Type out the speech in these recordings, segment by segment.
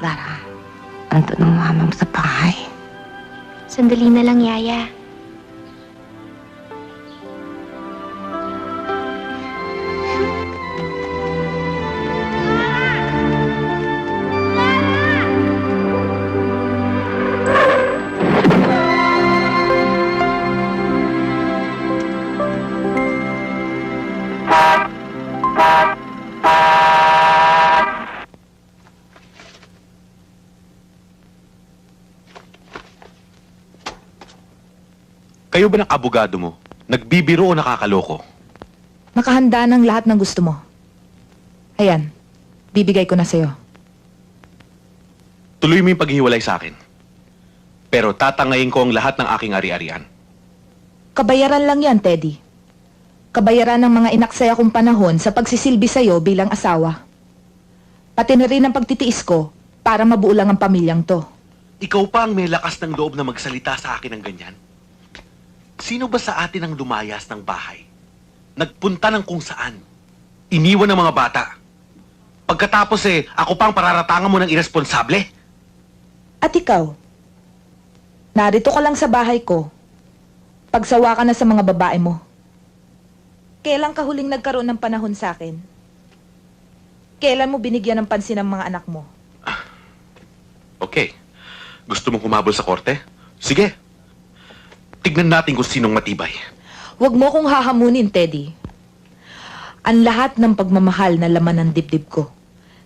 Lara, andun ang mama mo sa bahay. Sandali na lang, Yaya. Kayo ba ng abogado mo? Nagbibiro o nakakaloko? Nakahanda ng lahat ng gusto mo. Ayan, bibigay ko na sa'yo. Tuloy mo yung paghihiwalay sa akin. Pero tatangayin ko ang lahat ng aking ari-arian. Kabayaran lang yan, Teddy. Kabayaran ng mga inaksaya kong panahon sa pagsisilbi sa'yo bilang asawa. Pati na rin ang pagtitiis ko para mabuo lang ang pamilyang to. Ikaw pa ang may lakas ng loob na magsalita sa akin ng ganyan? Sino ba sa atin ang lumayas ng bahay? Nagpunta ng kung saan? Iniwan ng mga bata? Pagkatapos ako pang pararatangan mo ng irresponsable? At ikaw, narito ka lang sa bahay ko. Pagsawa ka na sa mga babae mo. Kailan ka huling nagkaroon ng panahon sa akin? Kailan mo binigyan ng pansin ang mga anak mo? Okay. Gusto mong humabol sa korte? Sige. Tignan natin kung sinong matibay. Huwag mo kong hahamunin, Teddy. Ang lahat ng pagmamahal na laman ng dibdib ko,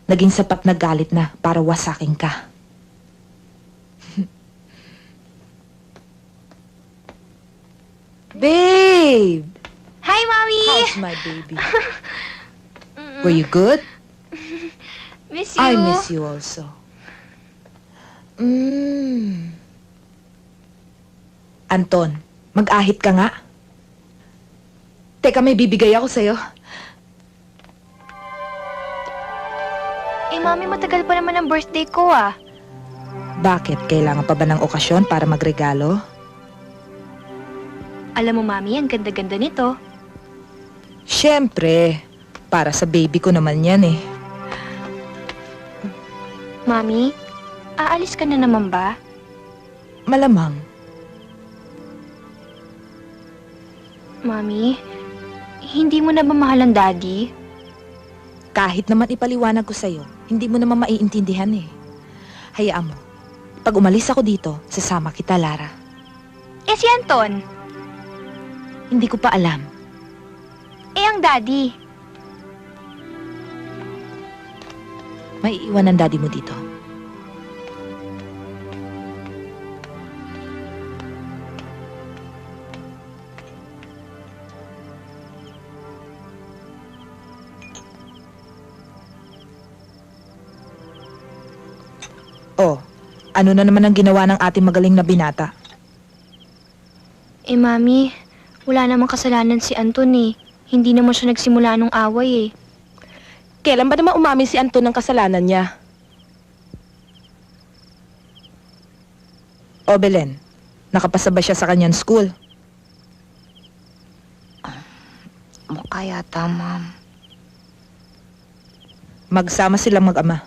naging sapat na galit na para wasakin ka. Babe! Hi, Mommy! How's my baby? Were you good? Miss you. I miss you also. Anton, mag-ahit ka nga. Teka, may bibigay ako sa'yo. Eh, Mommy, matagal pa naman ang birthday ko, ah. Bakit? Kailangan pa ba ng okasyon para magregalo? Alam mo, Mommy, ang ganda-ganda nito. Siyempre, para sa baby ko naman yan eh. Mommy, aalis ka na naman ba? Malamang. Mommy, hindi mo na ba mahal ang Daddy? Kahit naman ipaliwanag ko sa'yo, hindi mo naman maiintindihan eh. Hayaan mo. Pag umalis ako dito, sasama kita, Lara. Eh, si Anton? Hindi ko pa alam. Eh, ang Daddy? May iwan ng daddy mo dito. Oh, ano na naman ang ginawa ng ating magaling na binata? Eh, Mami, wala namang kasalanan si Anton eh. Hindi naman siya nagsimula nung away eh. Kailan ba naman umamin si Anton ng kasalanan niya? O Belen, nakapasa ba siya sa kanyang school? Mukha yata, Ma'am. Magsama silang mag-ama.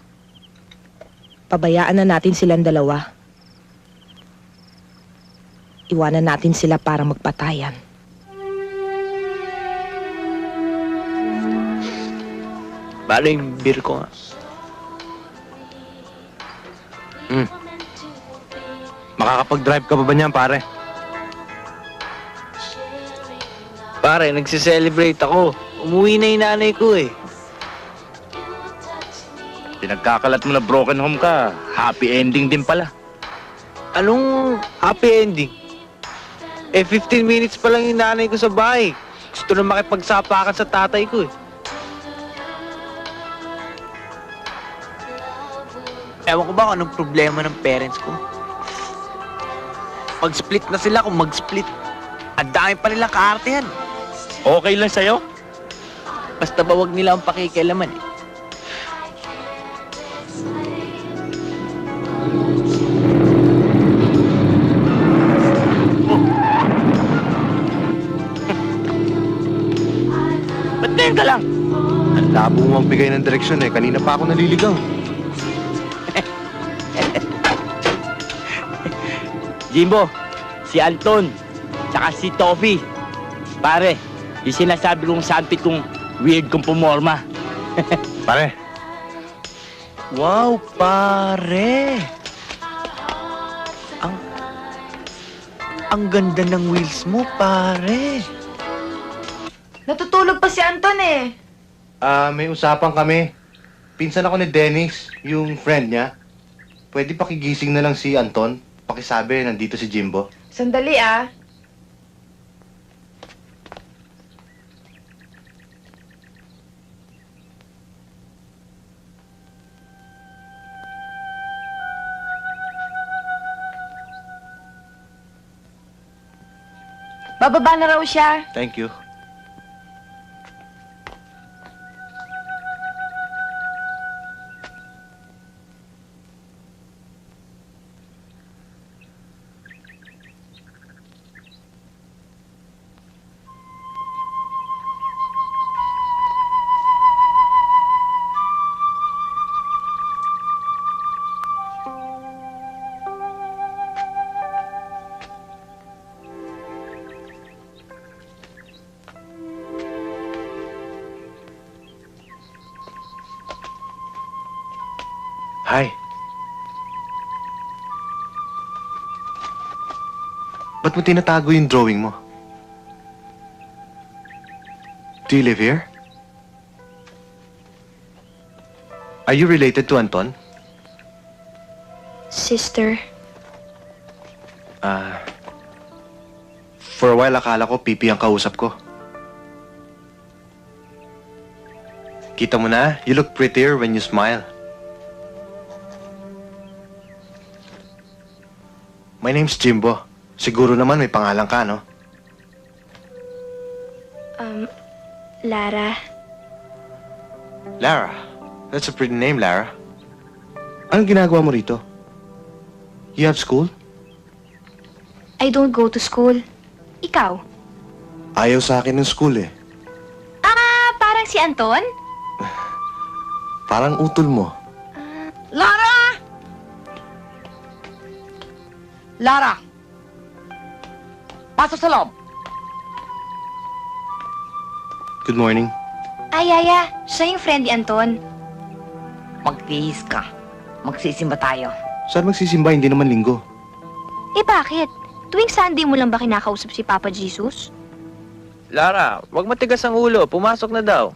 Pabayaan na natin silang dalawa. Iwanan natin sila para magpatayan. Paano yung beer ko nga? Makakapag-drive ka pa ba niyan, pare? Pare, nagsiselebrate ako. Umuwi na yung nanay ko eh. Pinagkakalat mo na broken home ka. Happy ending din pala. Anong happy ending? Eh, 15 minutes pa lang yung nanay ko sa bahay. Gusto na makipagsapakan sa tatay ko eh. Ewan ko ba kung anong problema ng parents ko. Mag-split na sila kung mag-split. Ang dami pa nilang kaartehan. Okay lang sa'yo? Basta ba wag nila ang pakikialaman eh. Ba't ngayon ka lang? Ang labo mo magbigay ng direksyon eh. Kanina pa ako naliligaw. Jimbo, si Anton, tsaka si Toffee. Pare, yung sinasabi kong sampit kong weird kong pumorma. Pare. Wow, pare. Ang ganda ng wheels mo, pare. Natutulog pa si Anton eh. May usapan kami. Pinsan ako ni Dennis, yung friend niya. Pwede pakigising na lang si Anton. Pakisabi, nandito si Jimbo. Sandali ah. Bababa na raw siya. Thank you. Hi. Ba't mo tinatago yung drawing mo? Do you live here? Are you related to Anton? Sister, For a while akala ko Pipi ang kausap ko. Kita mo na, you look prettier when you smile. My name's Jimbo. Siguro naman may pangalan ka, no? Lara. Lara. That's a pretty name, Lara. Anong ginagawa mo rito? You have school? I don't go to school. Ikaw? Ayaw sa akin ng school eh. Ah, parang si Anton? Parang utol mo. Lara! Lara! Pasok sa loob. Good morning. Ay, Yaya. Siya yung friend ni Anton. Magtihis ka. Magsisimba tayo. Saan magsisimba? Hindi naman linggo. Eh, bakit? Tuwing Sunday mo lang ba kinakausap si Papa Jesus? Lara, wag matigas ang ulo. Pumasok na daw.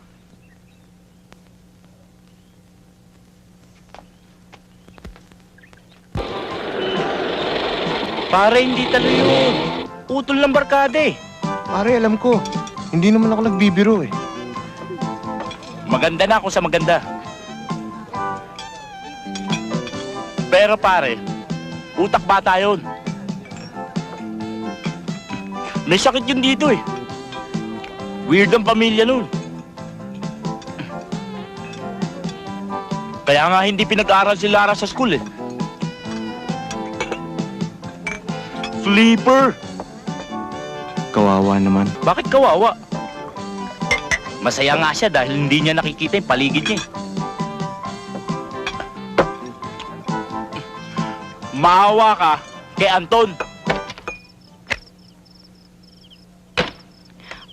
Pare, hindi talo yun. Utol ng barkada eh. Pare, alam ko. Hindi naman ako nagbibiro eh. Maganda na ako sa maganda. Pero pare, utak bata yun. May sakit yun dito eh. Weird ang pamilya nun. Kaya nga hindi pinag-aaral si Lara sa school eh. Flipper! Kawawa naman. Bakit kawawa? Masaya nga siya dahil hindi niya nakikita yung paligid niya. Maawa ka kay Anton.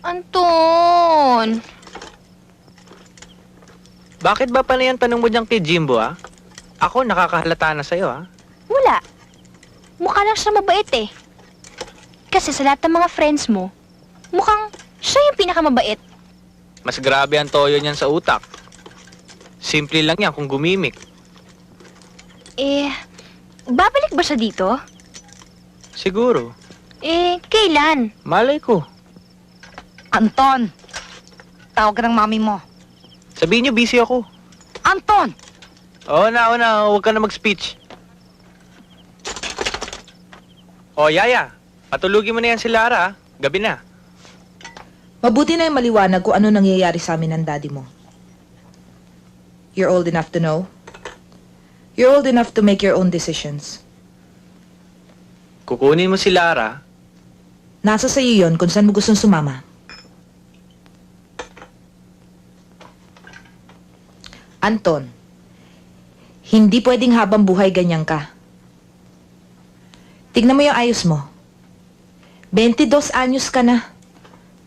Anton! Bakit ba pala yung tanong mo dyan kay Jimbo, ah? Ako, nakakahalata na sa'yo, ah. Wala. Mukha lang siya mabait eh. Kasi sa lahat ng mga friends mo, mukhang siya yung pinakamabait. Mas grabe ang toyo niyan sa utak. Simple lang yan kung gumimik. Eh, babalik ba siya dito? Siguro. Eh, kailan? Malay ko. Anton! Tawag ka ng mami mo. Sabihin niyo, busy ako. Anton! Oo na, huwag ka na mag-speech. Oh, Yaya. Patulugin mo na yan si Lara, ah. Gabi na. Mabuti na yung maliwanag kung ano nangyayari sa amin ng daddy mo. You're old enough to know. You're old enough to make your own decisions. Kukunin mo si Lara. Nasa sa'yo yon kung saan mo gustong sumama. Anton, Hindi pwedeng habang buhay ganyan ka. Tignan mo yung ayos mo. 22 anyos ka na.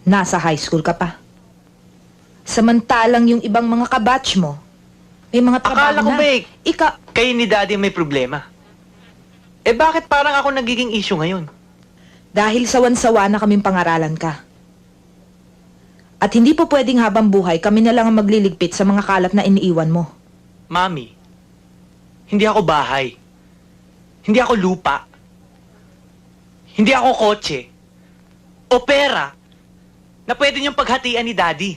Nasa high school ka pa. Samantalang yung ibang mga kabatch mo, may mga trabaho Akala ko na. ba kayo ni Daddy may problema? Eh bakit parang ako nagiging issue ngayon? Dahil sawan-sawa na kaming pangaralan ka. At hindi po pwedeng habang buhay kami na lang ang magliligpit sa mga kalat na iniiwan mo. Mami, hindi ako bahay. Hindi ako lupa. Hindi ako kotse. O pera na pwede niyong paghatian ni Daddy.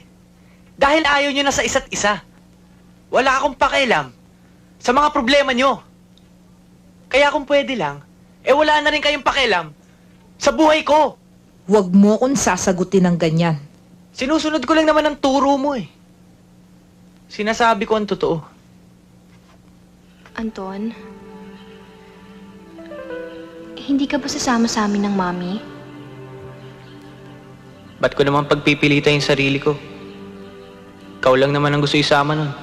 Dahil ayaw niyo na sa isa't isa. Wala akong pakialam sa mga problema niyo. Kaya kung pwede lang, wala na rin kayong pakialam sa buhay ko. Huwag mo akong sasagutin ng ganyan. Sinusunod ko lang naman ang turo mo eh. Sinasabi ko ang totoo. Anton, hindi ka ba sasama sa amin ng Mami? Ba't ko naman pagpipilitan yung sarili ko? Ikaw lang naman ang gusto isama nun.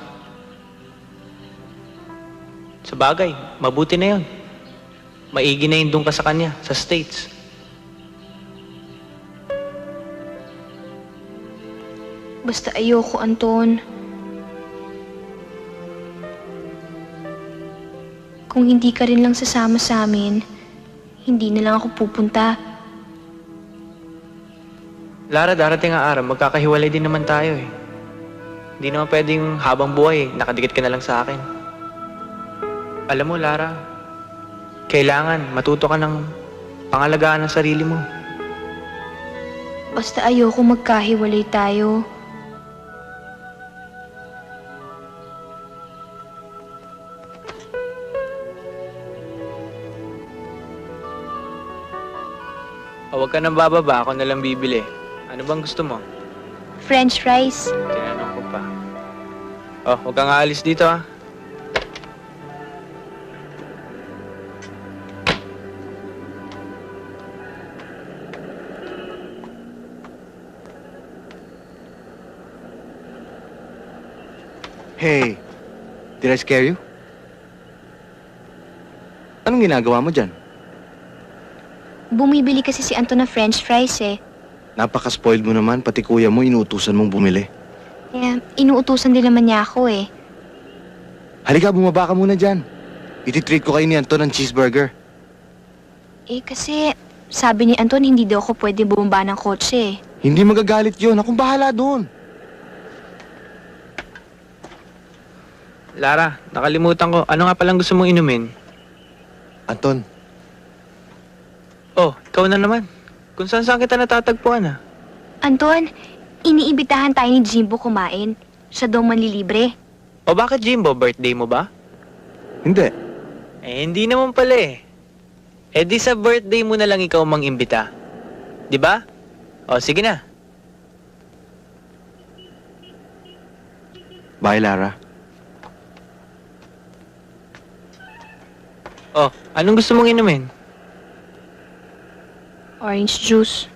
Sa bagay, mabuti na yun. Maigi na yun doon ka sa kanya, sa States. Basta ayoko, Anton. Kung hindi ka rin lang sasama sa amin, hindi na lang ako pupunta. Lara, darating ang araw, magkakahiwalay din naman tayo eh. Hindi naman pwedeng habang buhay, nakadikit ka na lang sa akin. Alam mo, Lara, kailangan matuto ka ng pangalagaan ng sarili mo. Basta ayoko magkahiwalay tayo. Huwag ka nang bababa, ako na lang bibili. Ano bang gusto mo? French fries. Tinanong ko pa. Oh, huwag kang aalis dito ah. Hey, did I scare you? Anong ginagawa mo dyan? Bumibili kasi si Anton ng French fries eh. Napaka-spoiled mo naman, pati kuya mo inuutusan mong bumili. Kaya inuutusan din naman niya ako eh. Halika, bumaba ka muna dyan. Ititreat ko kayo ni Anton ng cheeseburger. Eh kasi sabi ni Anton hindi daw ako pwede bumaba ng kotse eh. Hindi magagalit yun, akong bahala doon. Lara, nakalimutan ko. Ano nga palang gusto mong inumin? Anton, Oh, ikaw na naman. Kung saan kita natatagpuan ah. Anton, iniibitahan tayo ni Jimbo kumain. Siya daw manlilibre. O bakit Jimbo? Birthday mo ba? hindi. Hindi naman pala eh. Di sa birthday mo na lang ikaw mang-imbita. Di ba? O, sige na. Bye, Lara. Oh, anong gusto mong inumin? Orange juice.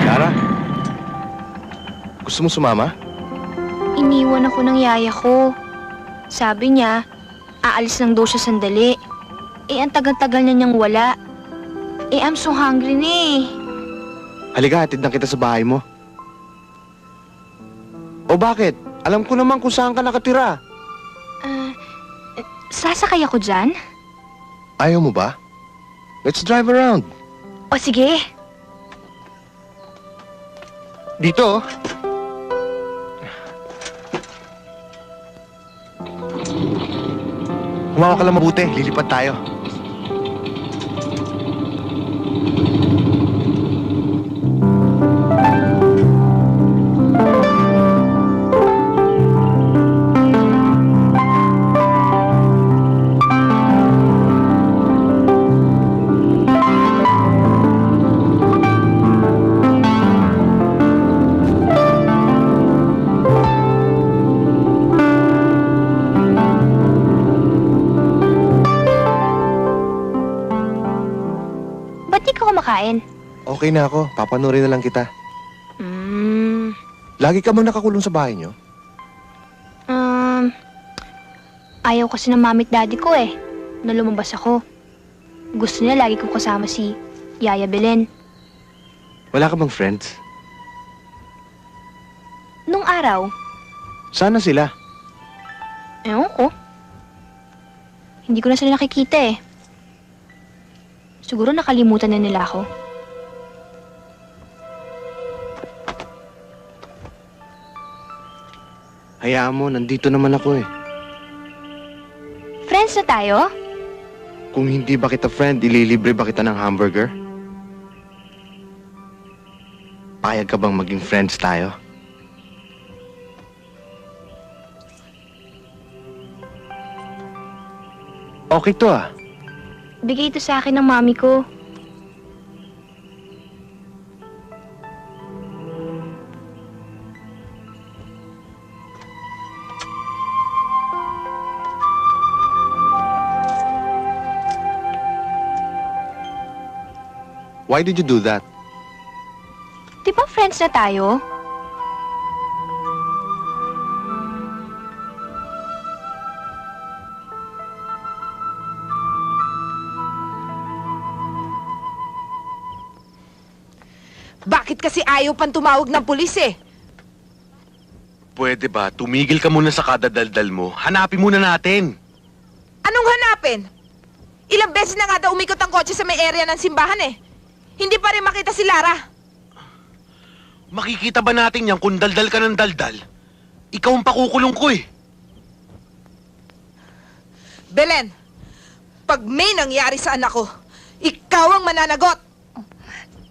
Lara? Gusto mo sumama? Iniwan ako ng yaya ko. Sabi niya, aalis lang daw siya sandali. Ang tagal-tagal na niyang wala. I'm so hungry na eh. Halika, hatid na kita sa bahay mo. O bakit? Alam ko naman kung saan ka nakatira. Sasakay ako dyan? Ayaw mo ba? Let's drive around. O sige. Dito. Humawa ka lang mabuti. Lilipad tayo. Ba't di ka kumakain? Okay na ako. Papanurin na lang kita. Lagi ka bang nakakulong sa bahay niyo? Ayaw kasi ng mami at daddy ko eh, na lumabas ako. Gusto nila lagi kong kasama si Yaya Belen. Wala ka bang friends? Nung araw, Sana sila. ewan ko. Hindi ko na sila nakikita eh. Siguro nakalimutan na nila ako. Hayaan mo, nandito naman ako eh. Friends na tayo? Kung hindi ba kita friend, ililibre ba kita ng hamburger? Payag ka bang maging friends tayo? Okay to ah. Bigay ito sa akin ng mami ko. Why did you do that? Di ba friends na tayo? Bakit kasi ayaw pang tumawag ng pulis eh? Pwede ba, tumigil ka muna sa kadadaldal mo. Hanapin muna natin. Anong hanapin? Ilang beses na nga daw umikot ang kotse sa may area ng simbahan eh. Hindi pa rin makita si Lara. Makikita ba natin yan kung daldal ka ng daldal? Ikaw ang pakukulong ko eh. Belen, pag may nangyari sa anak ko, ikaw ang mananagot.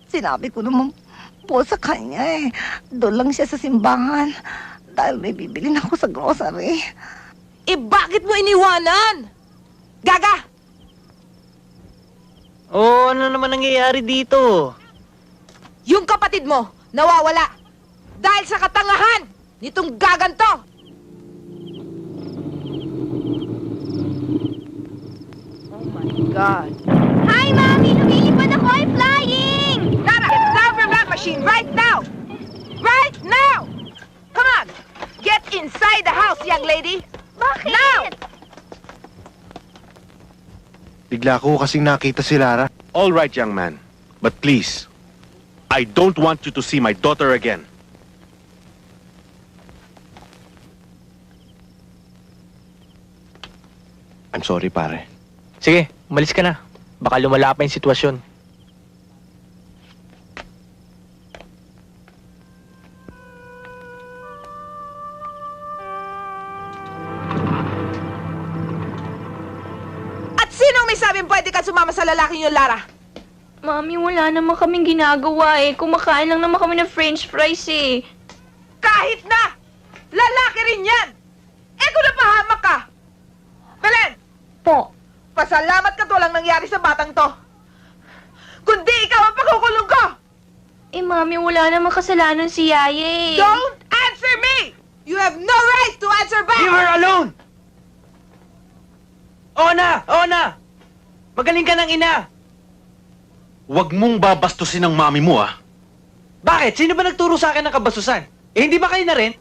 Sinabi ko naman po sa kanya eh. Doon lang siya sa simbahan. Dahil may bibili na ako sa grocery. Eh bakit mo iniwanan? Gaga! Oh, ano naman nangyayari dito? Yung kapatid mo, nawawala. Dahil sa katangahan nitong gaganto. Oh my God. Hi, Mami! Lumilipad ako! I'm flying! Lara, get down from that machine right now! Right now! Come on! Get inside the house, young lady! Bakit? Now! Bigla ko kasing nakita si Lara. All right, young man. But please, I don't want you to see my daughter again. I'm sorry, pare. Sige, umalis ka na. Baka lumala pa yung sitwasyon. At sinong may sabing pwede ka sumama sa lalaking yung Lara? Mami, wala naman kaming ginagawa eh. Kumakain lang naman kami ng french fries eh. Kahit na! Lalaki rin yan! Eh kung napahamak ka! Belen! Po. Pasalamat ka to lang nangyari sa batang to. Kundi ikaw ang pakukulong ko! Eh, Mami, wala naman kasalanan si Yaya eh. Don't answer me! You have no right to answer back! Leave her alone! Oo na! Oo na! Magaling ka ng ina! Huwag mong babastusin ang mami mo ah. Bakit? Sino ba nagturo sa akin ng kabastusan? Eh, hindi ba kayo na rin?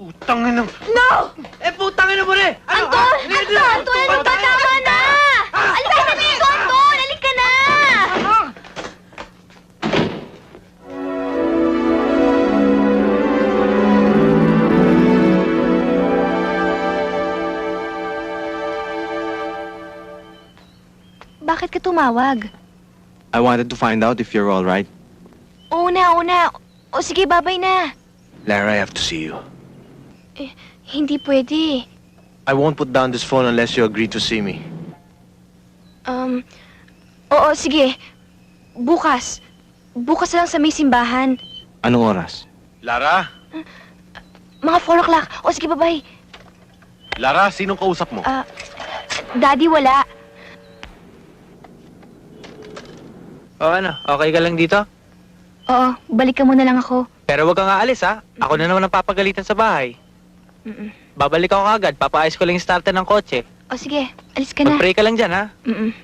Utangin ng... No! Eh, putangin na mo rin! Ano? Anton! Anton! Ano ba? Tama na! Alis ka na dito, Anton! Alis ka na! Bakit ka tumawag? I wanted to find out if you're alright. Oo na. O sige, babay na. Lara, I have to see you. Hindi pwede. I won't put down this phone unless you agree to see me. Oo, sige. Bukas. Bukas lang sa may simbahan. Anong oras? Lara? Mga 4 o'clock. O sige, babay. Lara, sinong kausap mo? Daddy, wala. O ano, okay ka lang dito? Oo, balik ka muna lang ako. Pero wag kang aalis ha. Ako na naman ang papagalitan sa bahay. Mm-mm. Babalik ako agad. Papaayos ko lang yung starter ng kotse. O sige, alis ka na. Mag-pray ka lang dyan ha. Mm-mm.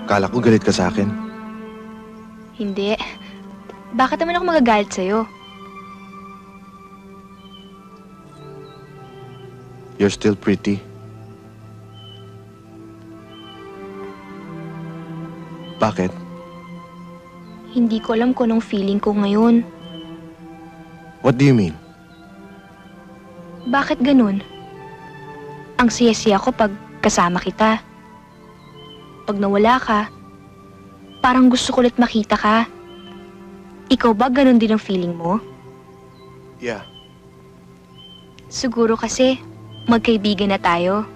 Kala ko galit ka sa akin. Hindi. Bakit naman ako magagalit sa'yo? You're still pretty. Bakit? Hindi ko alam kung anong feeling ko ngayon. What do you mean? Bakit ganun? Ang siya-siya ko pag kasama kita. Pag nawala ka, parang gusto ko ulit makita ka. Ikaw ba ganun din ang feeling mo? Yeah. Siguro kasi magkaibigan na tayo.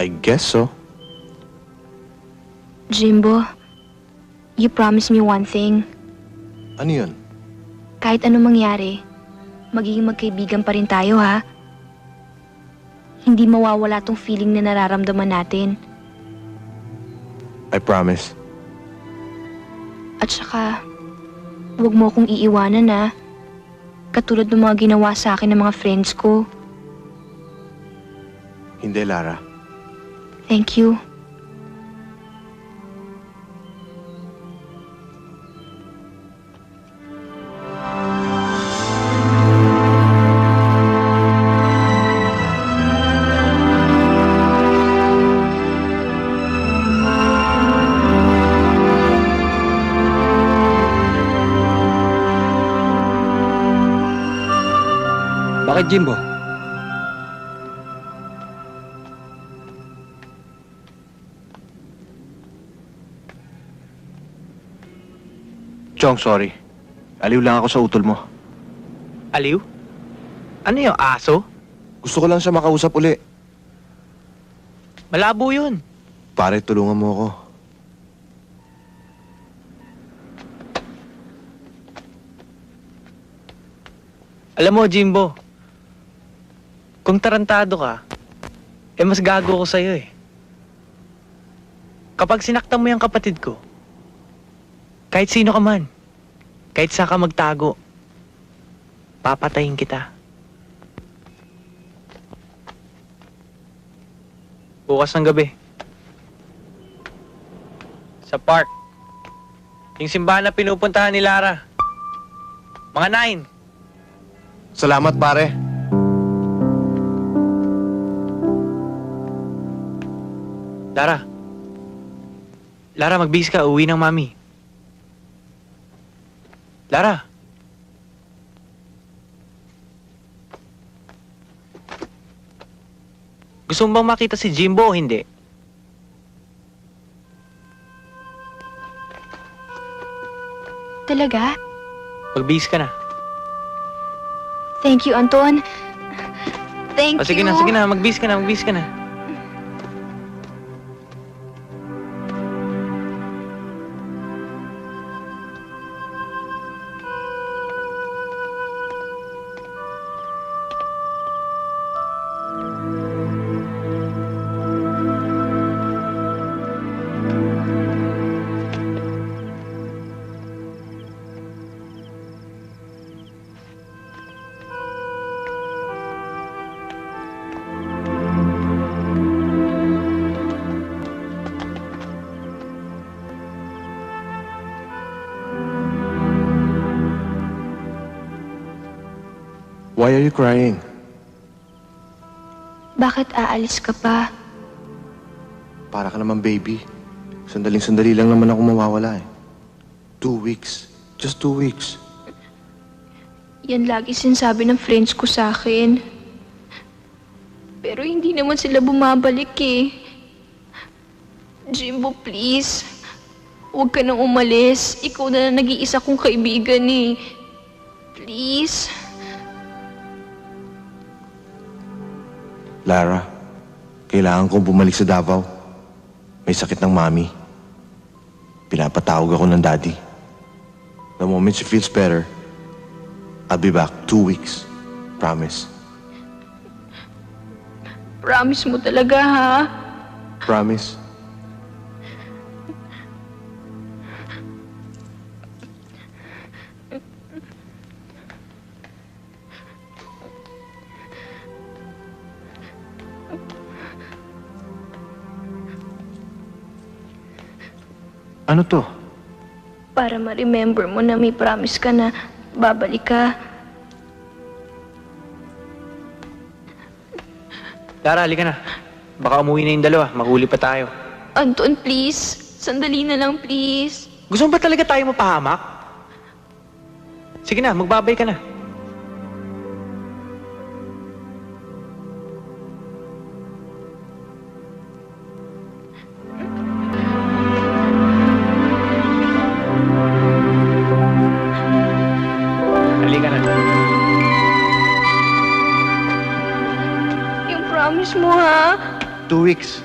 I guess so. Jimbo, you promised me one thing. Ano yun? Kahit anong mangyari, magiging magkaibigan pa rin tayo, ha? Hindi mawawala tong feeling na nararamdaman natin. I promise. At saka, huwag mo akong iiwanan, ha? Katulad ng mga ginawa sa akin ng mga friends ko. Hindi, Lara. Thank you. Bakit Jimbo? Chong, sorry. Aliw lang ako sa utol mo. Aliw? Ano yung aso? Gusto ko lang siya makausap uli. Malabo yun. Pare, tulungan mo ako. Alam mo, Jimbo, kung tarantado ka, mas gago ko sa'yo eh. Kapag sinaktan mo yung kapatid ko, kahit sino ka man, kahit saan ka magtago, papatayin kita. Bukas ng gabi, sa park, yung simbahan na pinupuntahan ni Lara, mga 9. Salamat, pare. Lara, magbihis ka. Uwi ng mami. Lara. Gusto mo bang makita si Jimbo o hindi? Talaga? Magbihis ka na. Thank you, Anton. Thank O, sige you. na. Magbihis ka na. Why are you crying? Bakit aalis ka pa? Para ka naman baby. Sandaling-sandali lang naman ako mawawala eh. 2 weeks. Just 2 weeks. Yan lagi sinasabi ng friends ko sa akin. Pero hindi naman sila bumabalik eh. Jimbo, please. Huwag ka nang umalis. Ikaw na nag-iisa kong kaibigan eh. Please. Lara, kailangan kong bumalik sa Davao. May sakit ng mami. Pinapatawag ako ng daddy. The moment she feels better, I'll be back 2 weeks. Promise. Promise mo talaga, ha? Promise. Ano to? Para ma-remember mo na may promise ka na babalik ka. Lara, halika na. Baka umuwi na yung dalawa. Mahuli pa tayo. Anton, please. Sandali na lang, please. Gusto mo ba talaga tayo mapahamak? Sige na, magbabay ka na. Halika na. Yung promise mo, ha? 2 weeks.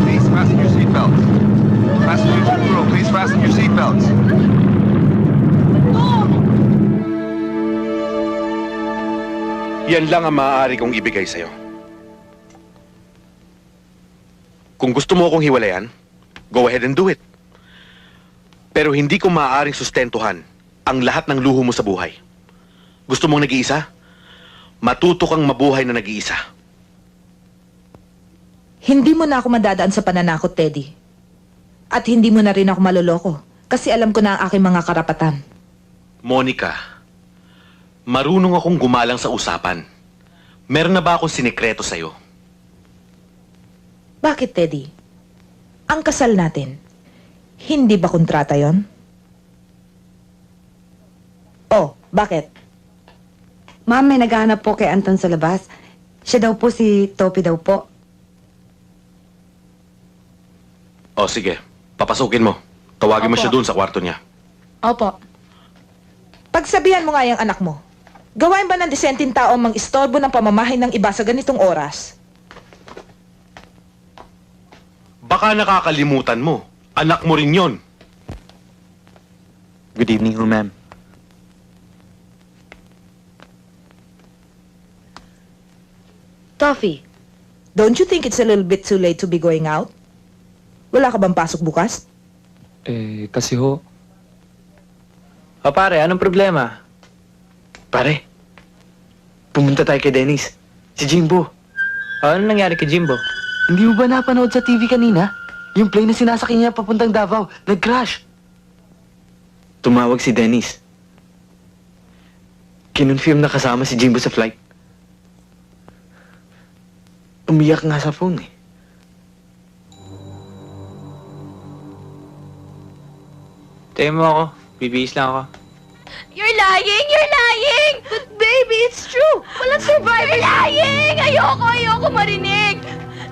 Please fasten your seatbelts. Passengers in the room, please fasten your seatbelts. Yan lang ang maaari kong ibigay sa'yo. Kung gusto mo akong hiwalayan, go ahead and do it. Pero hindi ko maaaring sustentuhan ang lahat ng luho mo sa buhay. Gusto mong nag-iisa? Matuto kang mabuhay na nag-iisa. Hindi mo na ako madadaan sa pananakot, Teddy. At hindi mo na rin ako maloloko. Kasi alam ko na ang aking mga karapatan. Monica, marunong akong gumalang sa usapan. Meron na ba akong sinikreto sa'yo? Bakit, Teddy? Ang kasal natin, hindi ba kontrata yon? Oh, bakit? Ma'am, may naghahanap po kay Anton sa labas. Siya daw po si Topi daw po. O sige, papasukin mo. Tawagin mo Opo. siya doon sa kwarto niya. Opo. Pagsabihan mo nga yung anak mo, gawain ba ng disenteng tao ang mang-istorbo ng pamamahay ng iba sa ganitong oras? Baka nakakalimutan mo. Anak mo rin yon. Good evening, ho, ma'am. Toffee, don't you think it's a little bit too late to be going out? Wala ka bang pasok bukas? Kasi ho... O pare, anong problema? Pare, pumunta tayo kay Dennis. Si Jimbo. Ano nangyari kay Jimbo? Hindi mo ba napanood sa TV kanina? Yung plane na sinasakyan niya papuntang Davao, nag-crash. Tumawag si Dennis. Kinonfirm na kasama si Jimbo sa flight. Umiyak nga sa phone eh. Tayo mo ako. Bibihis lang ako. You're lying! You're lying! But baby, it's true! Walang survivor! You're lying! Ayoko marinig!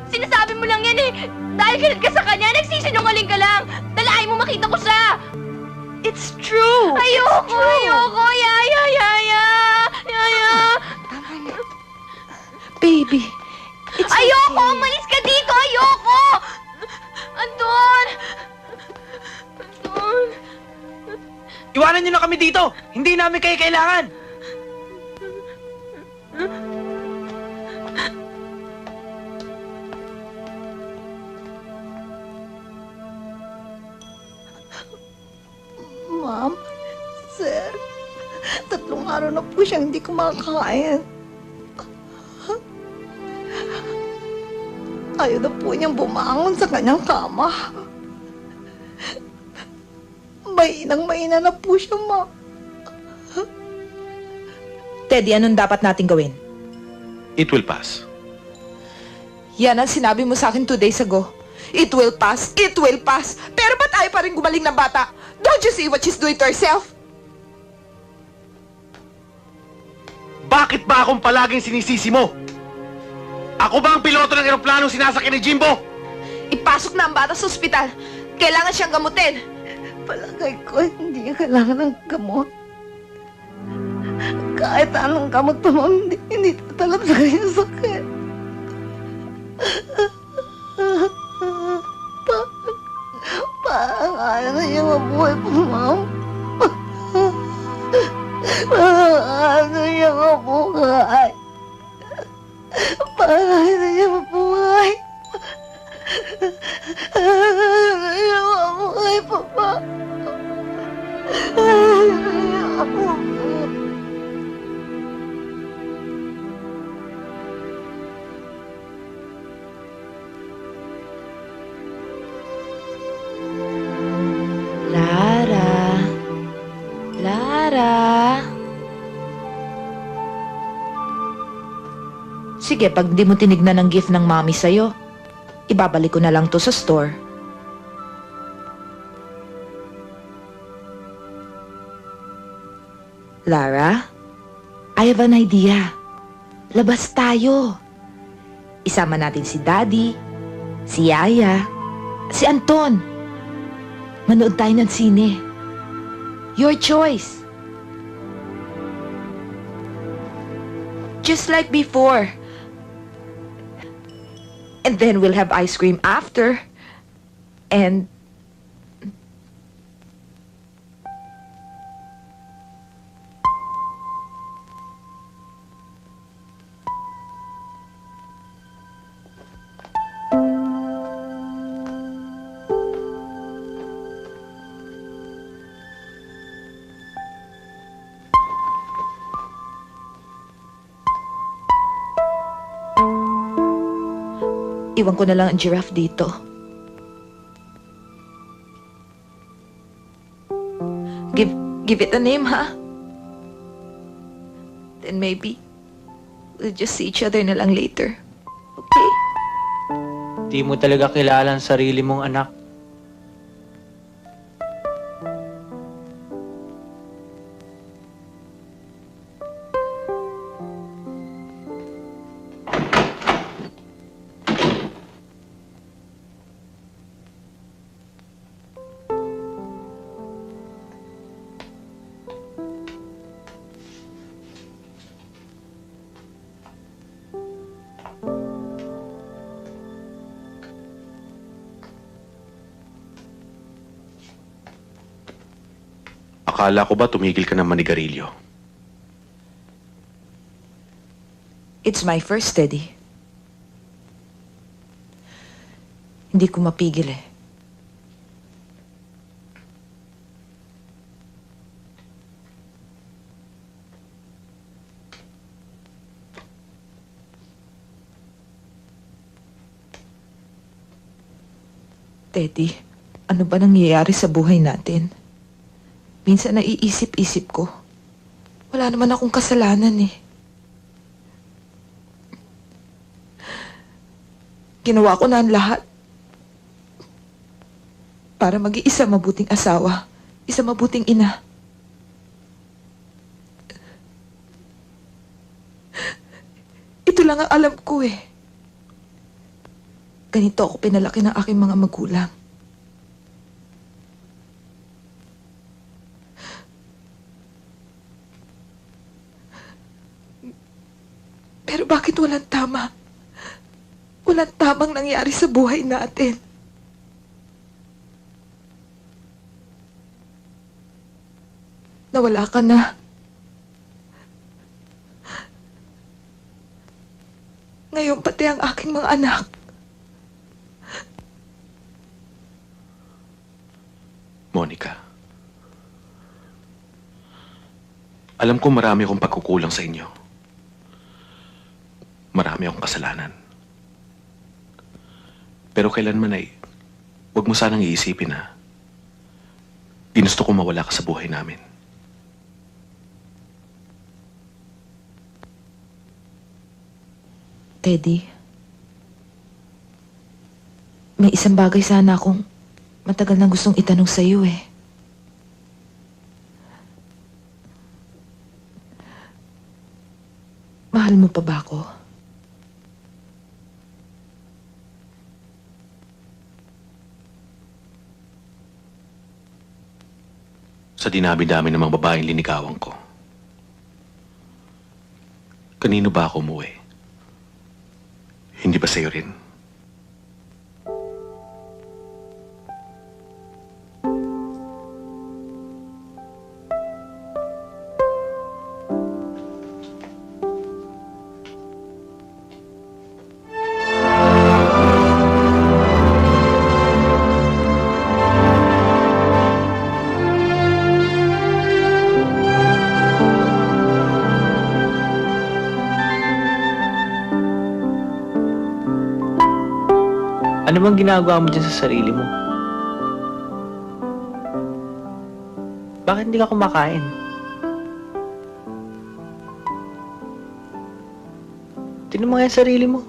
Sinasabi mo lang yan eh! Dahil galit ka sa kanya, nagsisinungaling ka lang! Dalahin mo makita ko siya! It's true! Ayoko! Yaya! Baby, Ayoko! Umalis ka dito! Ayoko! Anton! Iwanan niyo na kami dito! Hindi namin kayo kailangan! Ma'am, sir, 3 araw na po siyang hindi kumakain. Ayaw na po niyang bumangon sa kanyang kama. Mainang-maina na po siya, ma. Teddy, anong dapat natin gawin? It will pass. Yan ang sinabi mo sa akin 2 days ago. It will pass. It will pass. Pero ba't ayaw pa rin gumaling ng bata? Don't you see what she's doing to herself? Bakit ba akong palaging sinisisi mo? Ako ba ang piloto ng eroplanong sinasakyan ni Jimbo? Ipasok na ang bata sa ospital. Kailangan siyang gamutin. Palagay ko, hindi niya kailangan ng gamot. Kahit anong gamot pa, ma'am, hindi tatalab sa kanyang sakit. Paano na niya mabuhay po, ma'am? Paano niya mabuhay? Paano niya mabuhay? Paano niya mabuhay, Papa? Paano niya mabuhay? Lara. Sige, pag di mo tinignan ang gift ng mommy sa'yo, ibabalik ko na lang to sa store. Lara, I have an idea. Labas tayo. Isama natin si Daddy, si Yaya, si Anton. Manood tayo ng sine. Your choice. Just like before. And then we'll have ice cream after. And... Iwan ko na lang ang giraffe dito. Give it a name, ha? Then maybe we'll just see each other na lang later. Okay? Di mo talaga kilala ang sarili mong anak. Akala ko ba tumigil ka ng manigarilyo? It's my first, Teddy. Hindi ko mapigil eh. Teddy, ano ba nangyayari sa buhay natin? Minsan naiisip-isip ko. Wala naman akong kasalanan eh. Ginawa ko na ang lahat para mag-iisa mabuting asawa, isa mabuting ina. Ito lang ang alam ko eh. Ganito ako pinalaki ng aking mga magulang. Pero bakit walang tama? Walang tamang nangyari sa buhay natin. Nawala ka na. Ngayon pati ang aking mga anak. Monica, alam ko marami akong pagkukulang sa inyo. Marami akong kasalanan. Pero kailanman ay, huwag mo sanang iisipin na ginusto ko mawala ka sa buhay namin. Teddy, may isang bagay sana akong matagal nang gustong itanong sa iyo eh. Mahal mo pa ba ako? Sa dinabi-dami ng mga babaeng linigawan ko, kanino ba ako umuwi? Hindi ba sa'yo rin? Ano bang ginagawa mo dyan sa sarili mo? Bakit hindi ka kumakain? Tingnan mo nga yung sarili mo.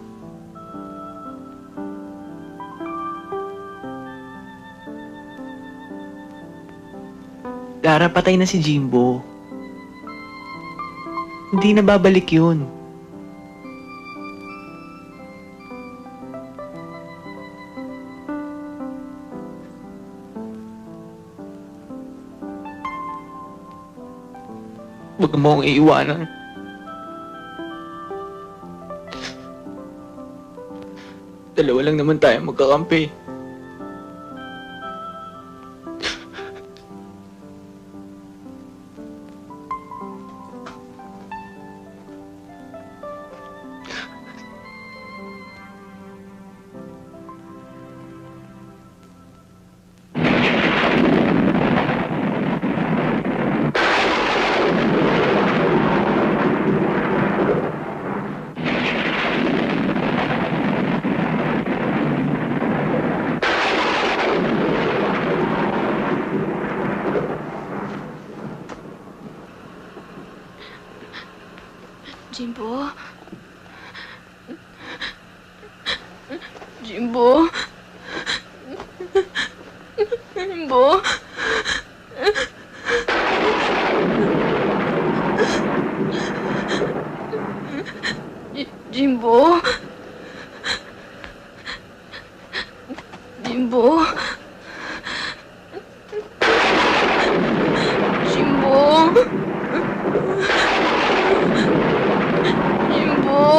Lara, patay na si Jimbo. Hindi na babalik yun. Huwag mo akong iiwanan. Dalawa lang naman tayo magkakampi. Jimbo? Jimbo? Jimbo? Jimbo? Jimbo? Jimbo?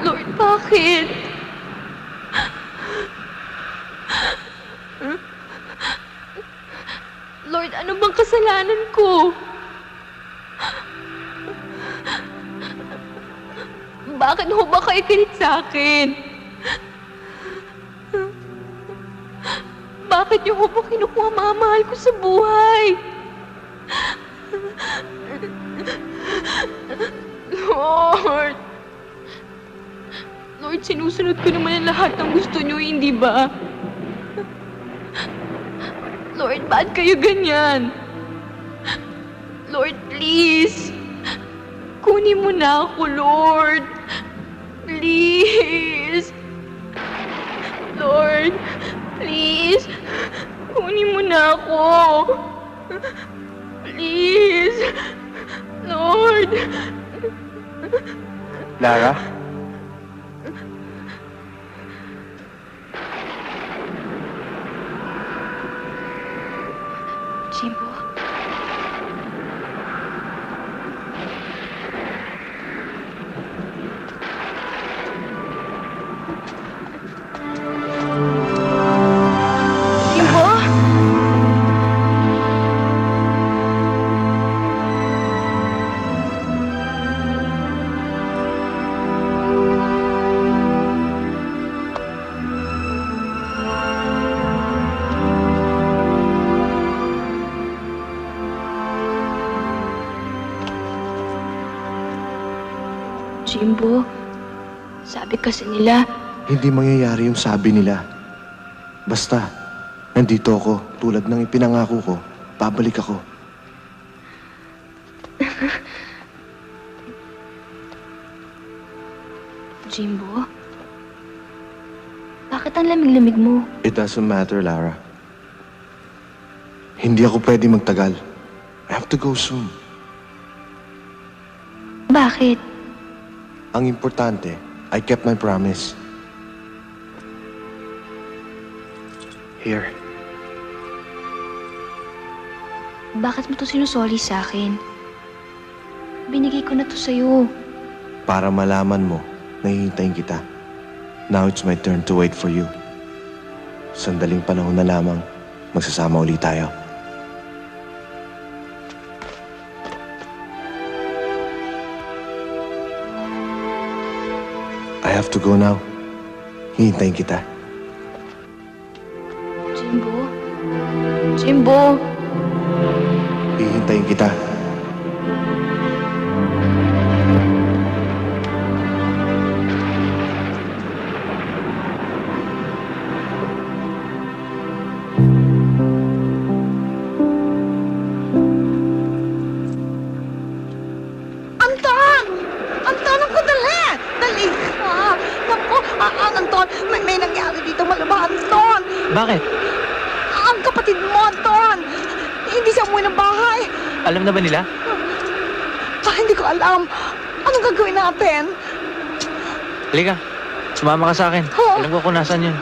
Lord, bakit? Lord, ano bang kasalanan ko? Bakit ho ba kayo galit sa akin? Bakit niyo ho ba kinukuha mga mahal ko sa buhay? Lord! Lord, sinusunod ko naman ang lahat ng gusto niyo, hindi ba? Lord, ba't kayo ganyan? Lord, please. Kunin mo na ako, Lord. Please. Lord, please. Kunin mo na ako. Please. Lord. Lara? Jimbo. Jimbo? Jimbo, sabi kasi nila, Hindi mangyayari yung sabi nila. Basta, nandito ako tulad ng ipinangako ko. Babalik ako. Jimbo, bakit ang lamig-lamig mo? It doesn't matter, Lara. Hindi ako pwede magtagal. I have to go soon. Bakit? Ang importante, I kept my promise. Here. Bakit mo to sinusoli sa akin? Binigay ko na to sa'yo. Para malaman mo, nahihintayin kita. Now it's my turn to wait for you. Sandaling panahon na lamang, magsasama ulit tayo. I have to go now. Hihintayin kita. Jimbo? Jimbo? Hihintayin kita. Anton! Anton, ako dali! Dali ka! Naku, Anton, may nangyari dito malaba, Anton! Bakit? Ang kapatid mo, Anton! Hindi siya umuwi ng bahay! Alam na ba nila? Hindi ko alam. Anong gagawin natin? Halika, sumama ka sa akin. Oh. Alam ko kung nasaan yun.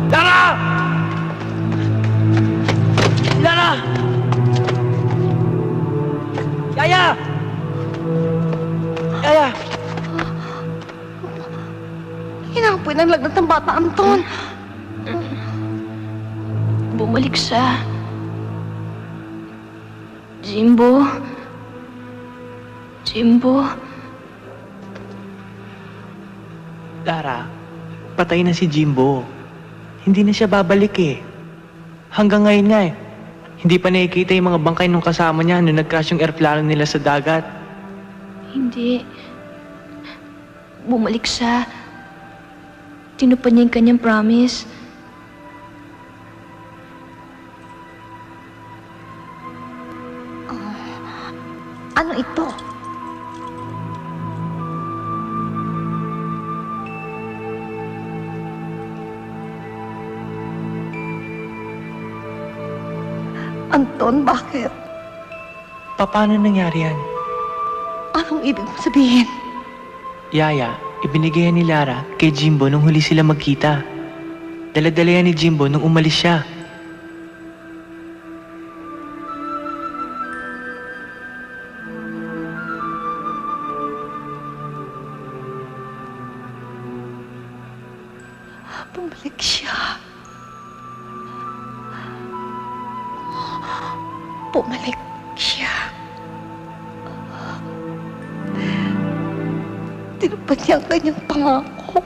Lara! Lara! Yaya! Yaya! Hinapoy ng lagnat ng bata, Anton. Bumalik sa... Jimbo? Jimbo? Lara, patay na si Jimbo. Hindi na siya babalik eh. Hanggang ngayon nga eh. Hindi pa nakikita yung mga bangkay nung kasama niya nung nag-crash yung airplano nila sa dagat. Hindi. Bumalik siya. Tinupad niya yung kanyang promise. Ano ito? Anton, bakit? Paano nangyari yan? Anong ibig mo sabihin? Yaya, ibinigay yan ni Lara kay Jimbo nung huli sila magkita. Dala-dala yan ni Jimbo nung umalis siya. Bumalik siya. Bumalik siya. Tinupad niya ang kanyang pangako.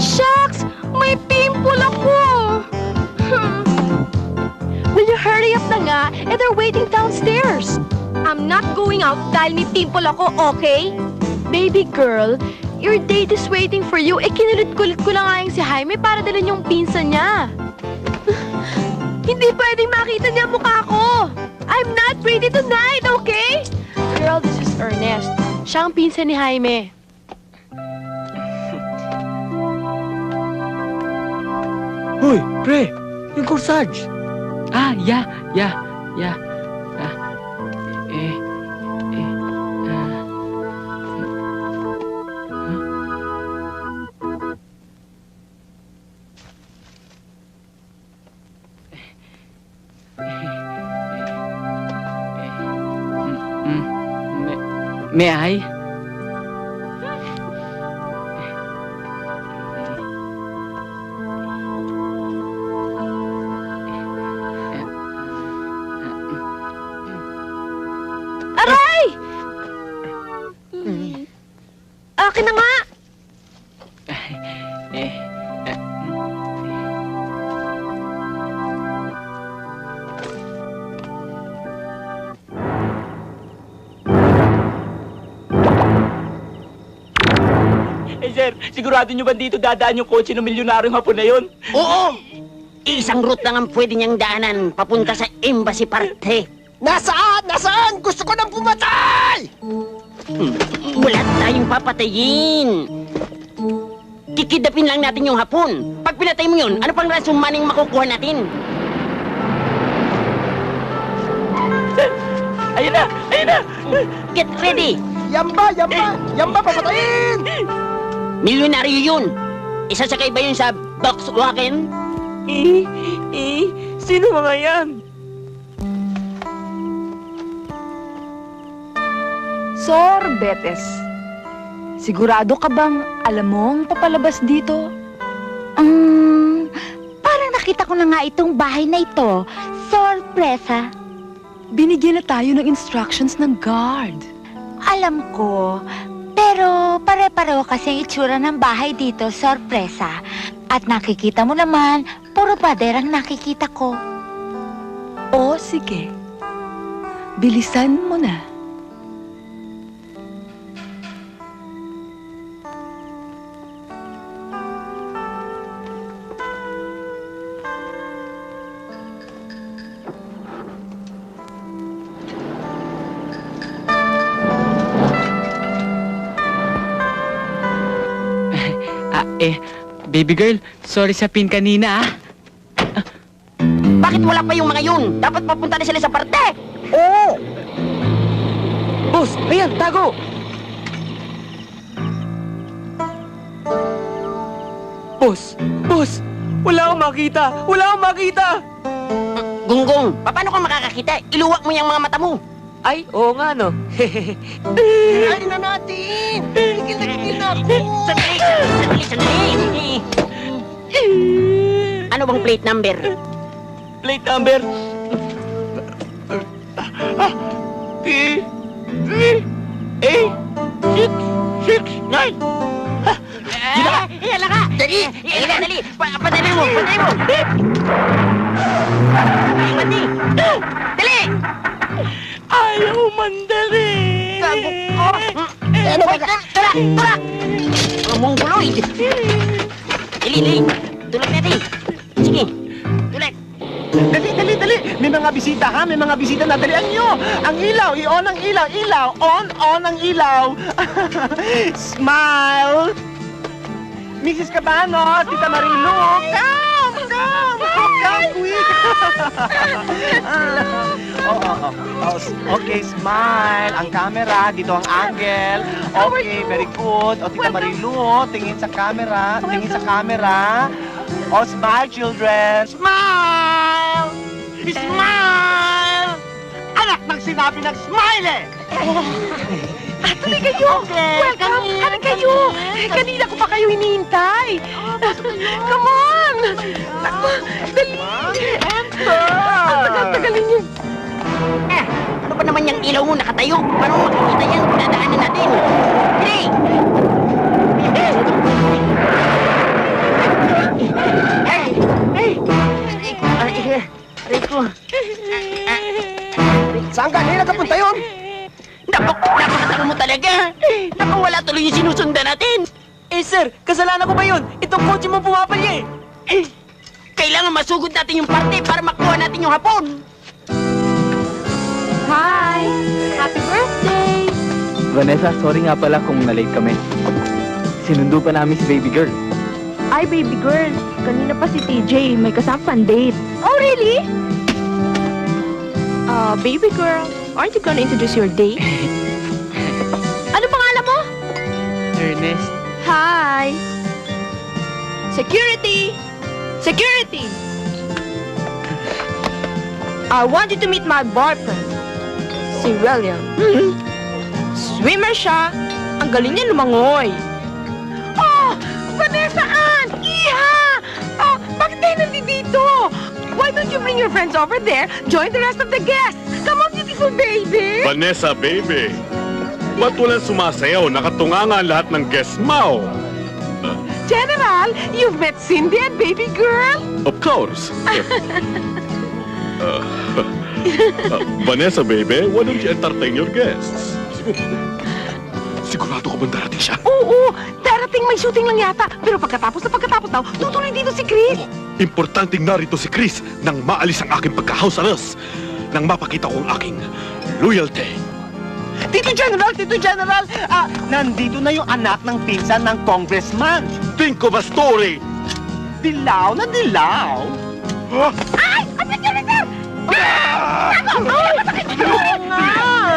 Shucks! May pimple ako! Will you hurry up na nga? And they're waiting downstairs. I'm not going out dahil may pimple ako, okay? Baby girl, your date is waiting for you. Kinulit-kulit ko lang nga yung si Jaime para dalhin yung pinsan niya. Hindi pwedeng makita niya mukha ko. I'm not ready tonight, okay? Girl, this is Ernest. Siya ang pinsan ni Jaime. Hoy, pre! Yung corsage! Yeah. May I? Aray! Akin na nga! Sir, sigurado nyo ba dito dadaan yung kotse ng milyonaryong hapon na yun? Oo! Isang route lang ang pwede niyang daanan papunta sa Embassy Parte. Nasaan? Nasaan? Gusto ko nang pumatay! Wala tayong papatayin. Kikidapin lang natin yung hapon. Pag pinatay mo yun, ano pang rason maning makukuha natin? Ayun na! Ayun na! Get ready! Yamba! Yamba! Yamba, papatayin! Milyonaryo yun! Isa sa kaiba yun sa Volkswagen? Sino mga yan? Sorbetes, sigurado ka bang alam mong papalabas dito? Parang nakita ko na nga itong bahay na ito. Sorpresa. Binigyan na tayo ng instructions ng guard. Alam ko. Pero pare-pareho kasi ang itsura ng bahay dito, sorpresa. At nakikita mo naman, puro pader ang nakikita ko. O sige, bilisan mo na. Baby girl, sorry sa pin kanina, Bakit wala pa yung mga yun? Dapat papunta na sila sa Parte! Oo! Boss, ayan, tago! Boss! Wala akong makita! Gunggong, paano ka makakakita? Iluwak mo yung mga mata mo. Ay, oo nga, no? Ay na natin! Tigil na ako! Sandali! Ano bang plate number? Plate number? 6, 9. Dito ka! Iyan ka! Dali! Dali! Padali mo! Padali mo! Dali! Dali! Ayaw mandali. Gago ko! Ano ba? Tara! Tara! Mga mongoloid! Dali! Tulad natin! Sige! Tulad! Dali! May mga bisita ha? May mga bisita na dalian nyo! Ang ilaw! I-on ang ilaw! Ilaw! On ang ilaw! Smile! Mrs. Cabano! Tita Marilu! Come quick! Okay, smile. Ang camera, dito ang angle. Okay, very good. O, Tita Marilu, tingin sa camera. Tingin sa camera. O, smile, children. Smile! Smile! Anak ng sinabi ng smile eh! Tuloy kayo! Welcome! Ano kayo? Kanina ko pa kayo hinihintay! Come on! Dali! Enter! Ang tagal-tagalin niyo! Ano ba naman yung ilaw mo nakatayo? Paano makikita yan? Dadaanan natin! Dali! Aray ko! Saan kanina ka punta yun? Napakatalo mo talaga! Nakawala tuloy yung sinusundan natin! Sir, kasalanan ko ba yun? Itong kotse mo pumapalya eh! Kailangan masugod natin yung parte para makuha natin yung hapon! Hi! Happy birthday! Vanessa, sorry nga pala kung na-late kami. Sinundo pa namin si baby girl. Ay, baby girl. Kanina pa si TJ. May kasampan date. Oh, really? Baby girl. Aren't you gonna introduce your date? Ano pangalan mo? Ernest. Hi! Security! Security! I want you to meet my boyfriend. Si William. Swimmer siya. Ang galing niya lumangoy. Oh! Vanessa Ann! Iha! Oh, bakit tayo nandito? Why don't you bring your friends over there? Join the rest of the guests. Come on, beautiful baby! Vanessa, baby. Ba't walang sumasayaw? Nakatunga nga lahat ng guest mo. General, you've met Cindy and baby girl? Of course. Vanessa, baby, why don't you entertain your guests? Sigurado ka ba darating siya? Oo, darating may shooting lang yata. Pero pagkatapos daw, tutuloy dito si Chris. Importanteng narito si Chris nang maalis ang aking pagka-house arrest. Nang mapakita ko ang aking loyalty. Tito General! Nandito na yung anak ng pinsan ng congressman. Think of a story! Dilaw na dilaw. Ay! Ang security! Ako! Ay!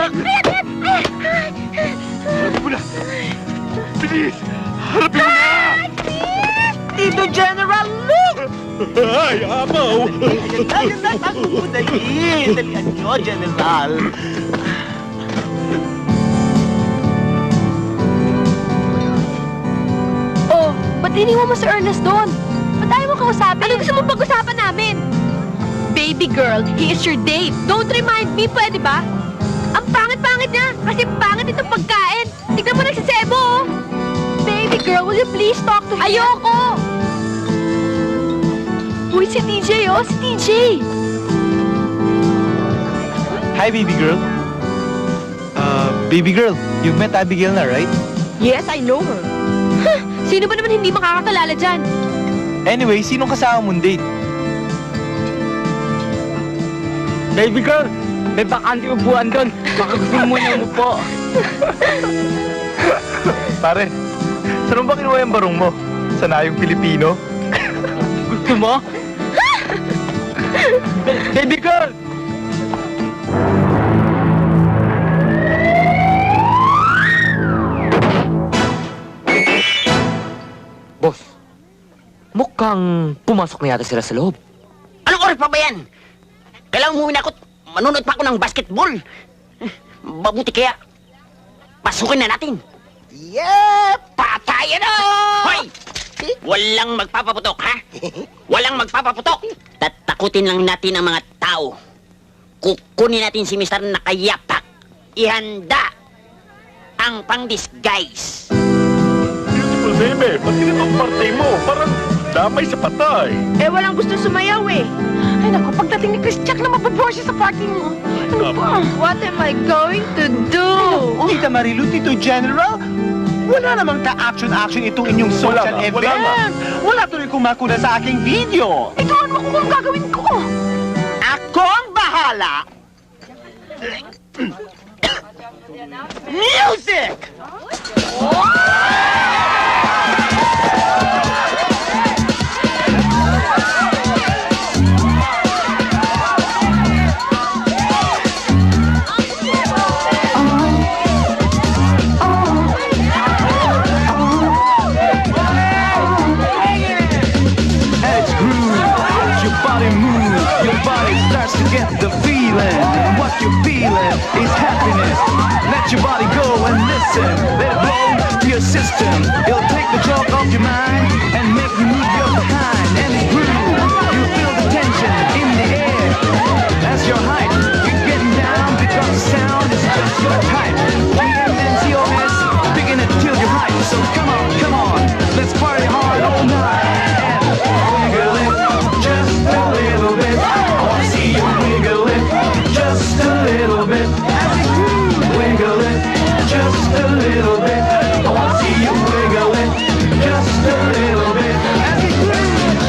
Harapin mo na! Bilis! Harapin mo na! Tito General, look! Ay, apaw! Ayun na, dali! Dalian nyo, General. Oh, ba't iniwan mo si Ernest doon? Ba't ayaw mo kausapin? Ano gusto mong pag-usapan namin? Baby girl, he is your date. Don't remind me, pwede ba? Ang pangit-pangit niya, kasi pangit itong pagkain. Tignan mo nagsisebo, oh. Baby girl, will you please talk to him? Ayoko! Uy, si TJ, oh, si TJ. Hi, baby girl. Baby girl, you've met Abigail na, right? Yes, I know her. Sino ba naman hindi makakakalala dyan? Anyway, sinong kasama mong date? Baby girl, may bakante upuan doon. Baka gusto mo muna umupo. Pare, saan ba kinuha yung barong mo? Sana yung Pilipino? Gusto mo? Baby girl! Boss, mukhang pumasok na yata sila sa loob. Anong oras pa ba yan? Kailangan umuwi na ako. Manunod pa ako ng basketball. Mabuti kaya. Pasukin na natin. Yeah! Patayan na! Hoy! Walang magpapaputok, ha? Walang magpapaputok. Tatakutin lang natin ang mga tao. Kukunin natin si Mr. Nakayapak. Ihanda pang-disguise. Beautiful baby, pati itong party mo, parang damay sa patay. Eh, walang gusto sumayaw eh. Ay, naku, pagdating ni Chris, check na mapabore siya sa party mo. Ano ba? What am I going to do? Tita Marilu, Tito General, wala namang ka-action-action itong inyong social Wala nga, event. wala nga. Wala tuloy kumakuna sa aking video. Ikaw, ano mo kung gagawin ko? Ako ang bahala! Music! Let's groove, your body moves, your body starts to get the feeling. And what you're feeling is happiness. Let your body go and listen. Let it blow to your system. It'll take the joke off your mind and make you move your behind. And it groove, you feel the tension in the air. That's your height. You're getting down because the sound is just your type. GMNCOS, picking it till you're hype. So come on, let's party hard all night. Wiggle it just a little bit. I wanna see you wiggle it just a little bit. Wiggle it just a little bit. I wanna see you wiggle it just a little bit.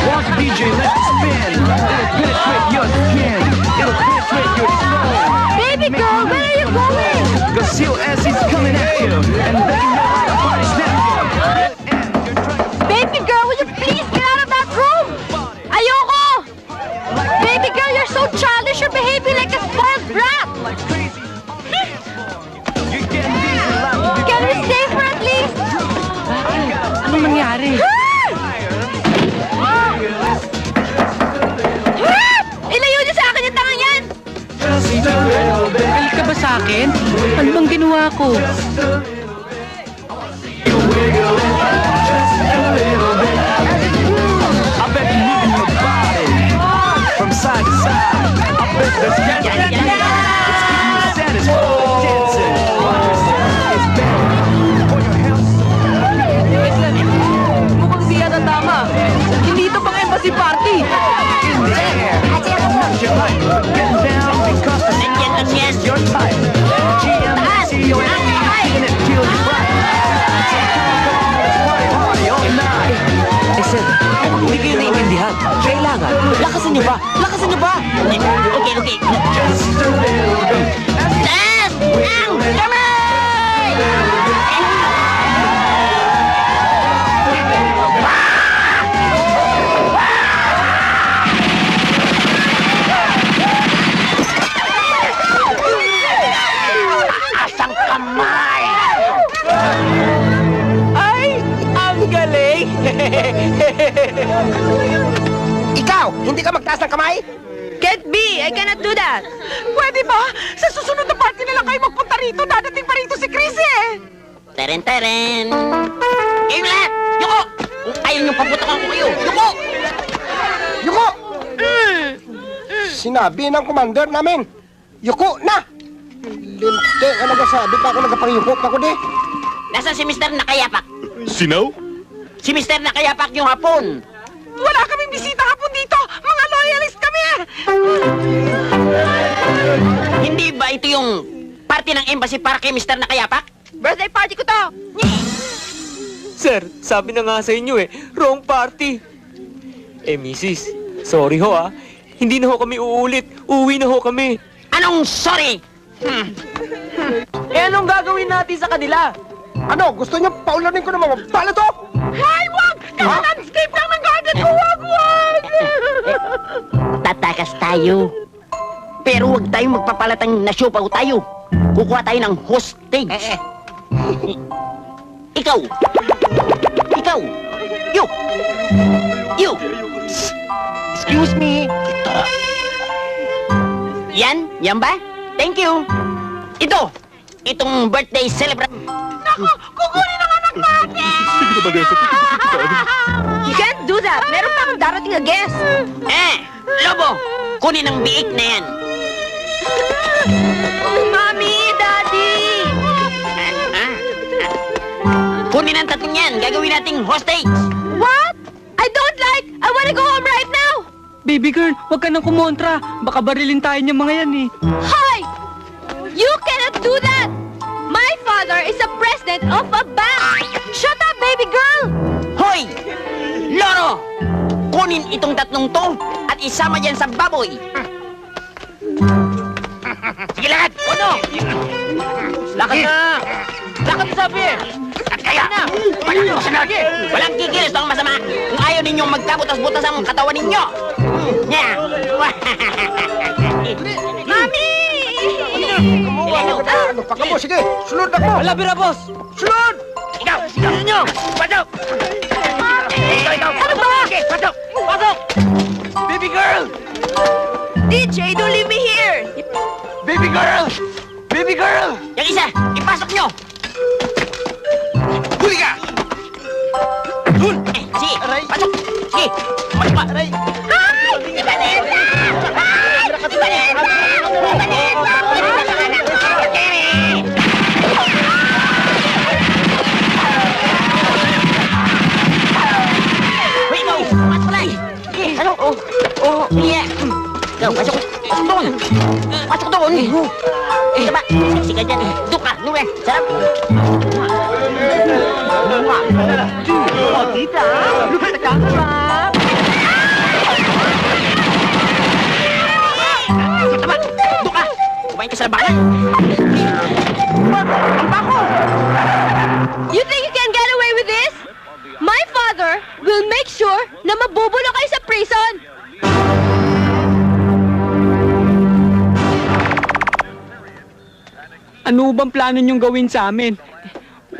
Watch the DJ let it spin. It'll penetrate your skin. It'll penetrate your soul. Baby girl, where are you going? Go seal as he's coming at you. And then you know like a body snap. Baby girl, will you please get out of that room? Ayoko! Baby girl, you're so childish. You're behaving like a spoiled brat. Can we stay for at least? Ano nangyari? Ilayo niyo sa akin yung tangang yan! Galit ka ba sa akin? Ano bang ginawa ko? I bet you're moving your body from side to side. I bet there's chemistry. It's keeping you satisfied. Dancing. It's better for your health. Mukhang di yata tama. Hindi ito pang embassy party. In the air. Not your height, but get down because the sound is your type. GMCOS, taking it till you're right. So come on, let's party all night. Eh sir, hindi kayo naiintindihan. Kailangan, lakasan niyo ba? Lakasan niyo ba? Okay. Just a little bit. Yes! Ang kamay! Asang kamay! Ay, ang galing! Ikaw, hindi ka magtaas ng kamay? Can't be! I cannot do that! Pwede ba? Sa susunod na party na lang kayo magpunta rito. Dadating pa rito si Chris eh! Teren! Kayo lahat! Yuko! Kung ayaw niyong paputokan ko kayo, yuko! Yuko! Sinabi ng commander namin, yuko na! Linte, ano ba sabi pa ako nagpapayuko pa ko di? Nasaan si Mr. Nakayapak? Sino? Si Mr. Nakayapak yung hapon! Wala kaming bisita hapon dito! Mga loyalist kami! Hindi ba ito yung party ng embassy para kay Mr. Nakayapak? Birthday party ko to! Sir, sabi na nga sa inyo eh, wrong party. Eh, Mrs., sorry ho ah. Hindi na ho kami uulit. Uuwi na ho kami. Anong sorry? Eh, anong gagawin natin sa kanila? Ano, gusto niyo paulanin ko ng mga bala to? Ay, wag! Naka-landscape lang ng garden ko! Wag! Tatakas tayo. Pero huwag tayong magpapalatang nasyupaw tayo. Kukuha tayo ng hostage. Ikaw! You! Excuse me. Yan ba? Thank you. Itong birthday celebration. Naku! Kukunin ang anak natin! You can't do that! Meron pang darating na guest! Lobo! Kunin ang biik na yan. Mommy! Daddy! Kunin ang tatlong yan. Gagawin nating hostage. What? I don't like! I wanna go home right now! Baby girl, huwag ka nang kumontra. Baka barilin tayo niya mga yan eh. Hoy! You cannot do that! My father is a president of a bank! Shut up, baby girl! Hoy! Loro! Kunin itong tatlong to at isama dyan sa baboy. Sige lahat! Ano? Lakad na! Lakad sabi eh! At kaya, walang sunod! Walang kikilos ng masama kung ayaw ninyong magkabutas-butas ang katawan ninyo! Nya! Mami! Ano pa ka mo? Sige, sunod ako! Wala, bira, boss! Sunod! Ikaw! Ikaw! Ninyo! Pasok! Ikaw! Ano ba? Sige, pasok! Pasok! Baby girl! DJ, don't leave me here! Baby girl! Baby girl! Yung isa, ipasok nyo! Huli ka! Sige, pasok! Sige! Pasok ka! Ay! Si Vanessa! Ay! Si Vanessa! Wait, no! Pasok lang! Ano? Yeah! Go, pasok! Pasok doon! Pasok doon! Diba? Sexy ka dyan! Doon ka! Doon ka! Sarap! Tita, lumata ka nga ba? Tama! Doon ka! Kumain ka sa labanan! Ang bako! You think you can get away with this? My father will make sure na mabubulok kayo sa prison! Ano bang plano niyong gawin sa amin?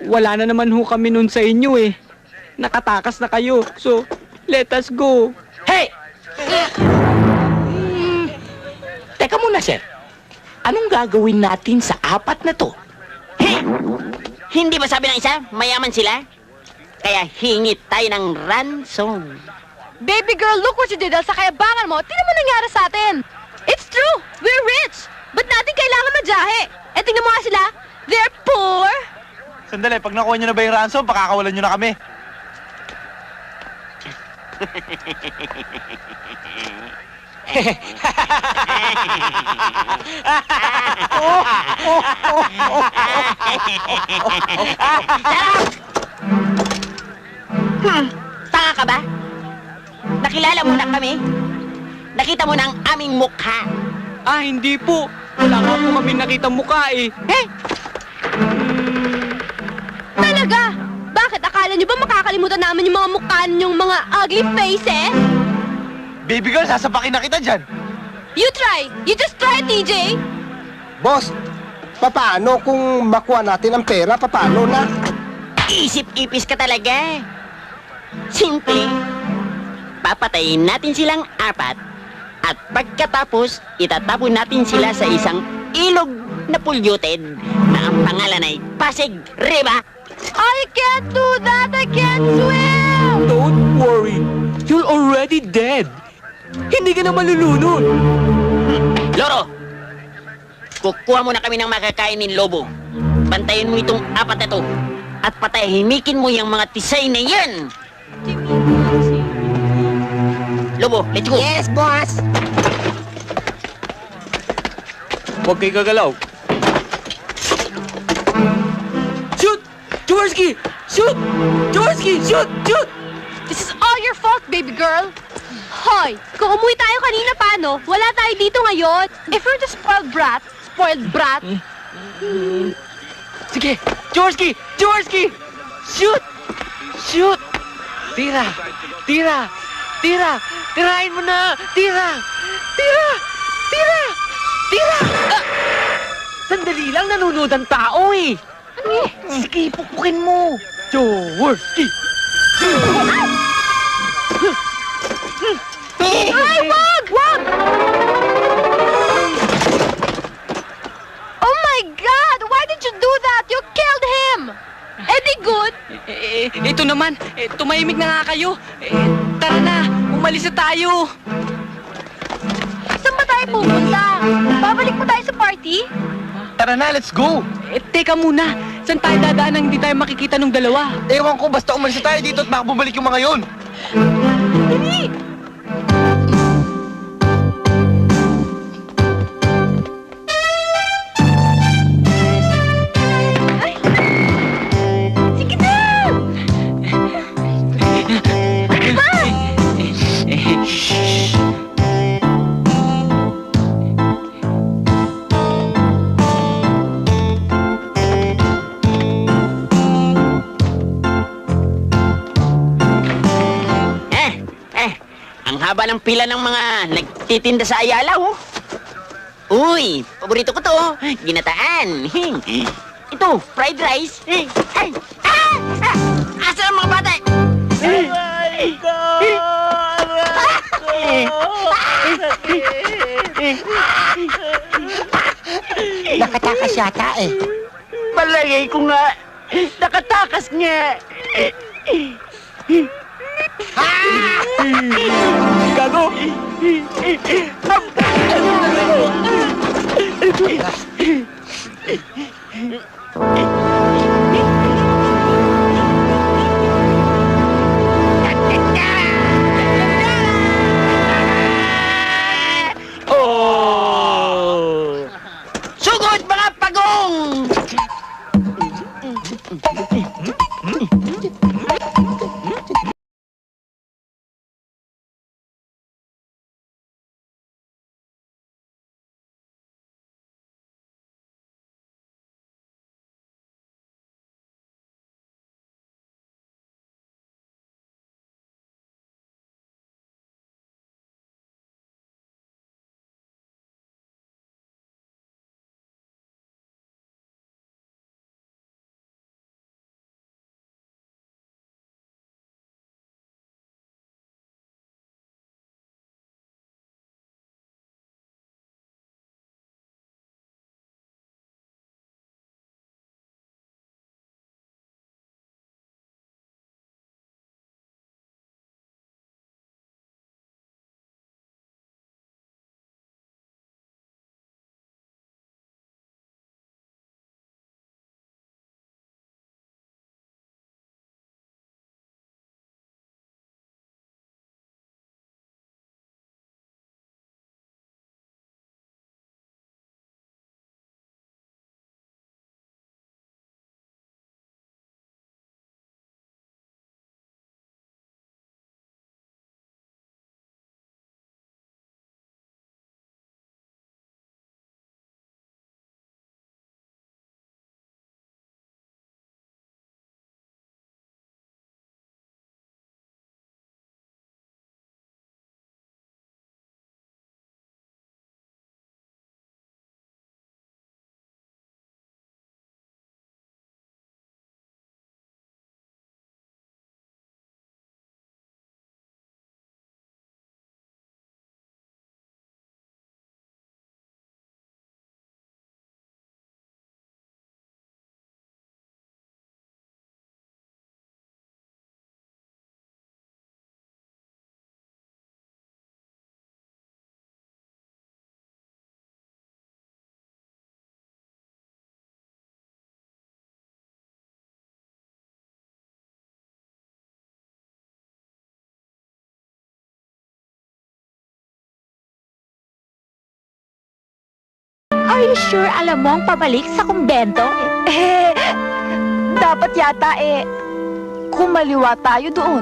Wala na naman ho kami nun sa inyo eh. Nakatakas na kayo. So, let us go. Hey! Teka muna, sir. Anong gagawin natin sa apat na to? Hey! Hindi ba sabi ng isa, mayaman sila? Kaya hingit tayo ng ransom. Baby girl, look what you did sa kayabangan mo. Tingnan mo nangyari sa atin. It's true, we're rich. Ba't natin kailangan madyahe? Eh, tingnan mo nga sila. They're poor. Sandali, pag nakuha nyo na ba yung ransom, pakakawalan nyo na kami. Tanga ka ba? Nakilala mo na kami? Nakita mo na ang aming mukha. Ah, hindi po. Wala nga po kami nakita mukha eh. Talaga? Bakit? Akala nyo ba makakalimutan namin yung mga mukha ninyong mga ugly faces? Baby girl, sasapakin na kita dyan. You try. You just try, TJ. Boss, paano kung makuha natin ang pera? Paano na? Isip-ipis ka talaga. Simple. Papatayin natin silang apat at pagkatapos, itatapon natin sila sa isang ilog na polluted na ang pangalan ay Pasig River. I can't do that. I can't swim. Don't worry. You're already dead. Hindi ka na malulunod. Loro, kukuha mo na kami ng makakain ng lobo. Bantayin mo itong apat na to at patahimikin mo yung mga tisay na yan. Lobo, let's go. Yes, boss! Huwag kayo gagalaw. Shoot! Jaworski! Shoot! Jaworski! Shoot! Shoot! This is all your fault, baby girl. Hoy, kung umuwi tayo kanina paano, wala tayo dito ngayon. If you're the spoiled brat, Sige! Jaworski! Jaworski! Shoot! Shoot! Tira! Tira! Tira! Tirahin mo na! Tira! Tira! Tira! Tira! Ah! Sandali lang, nanonood ang tao eh! Sige, pupukin mo! Jaworski! Ay, wag! Wag! Oh my God! Why did you do that? You killed him! Eddie good? Ito naman, tumahimik na nga kayo. Tara na, umalis na tayo. Saan ba tayo pupunta? Babalik mo tayo sa party? Tara na, let's go! Teka muna, Saan tayo dadaan nang hindi tayo makikita nung dalawa? Ewan ko, basta umalis na tayo dito at baka bumalik yung mga yun. Dali! Sige na! Ang haba ng pila ng mga nagtitinda sa Ayala, oh. Uy, paborito ko to, oh. Ginataan. Ito, fried rice. Asa ang mga bata? Nakatakas yata eh. Palagay ko nga, nakatakas nga. Gago! Oh! Sugod mga pagong! Are you sure alam mo ang pabalik sa kumbento? Dapat yata kumaliwa tayo doon.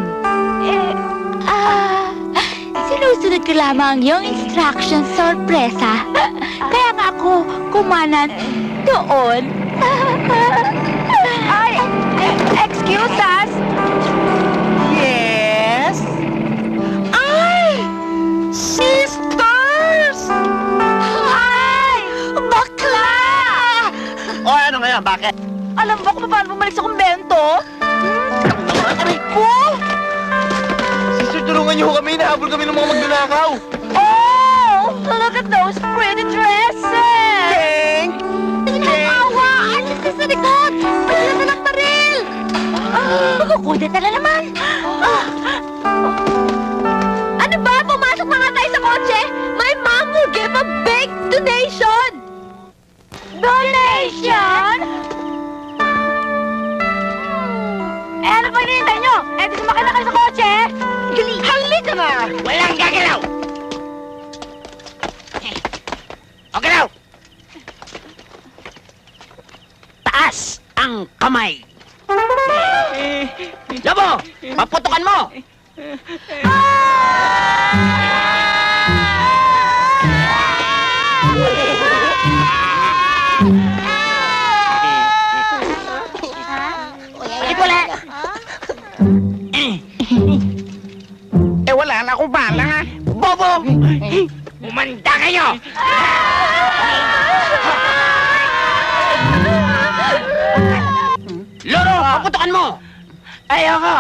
Sinusunod ko lamang yung instructions, sorpresa. Kaya nga ako kumanan doon. Ay! Excuse us! Yes? Ay! Sisters! Ay! Bakla! O ano ngayon, bakit? Alam mo kung paano bumalik sa kumbento? Sister, tulungan niyo kami. Nahabol kami ng mga magnanakaw. Oh! Look at those pretty dresses! Thank! Awa! Artist sa likod! Bigla na ng baril! Magkukudet na naman! Ano ba? Pumasok na nga tayo sa kotse! My mom will give a big donation! Donation? Walang gagalaw! O galaw! Taas ang kamay! Lobo! Paputukan mo! Puli! Wala na akong bala. Bobo! Umanda kayo! Loro, paputukan mo! Ayoko.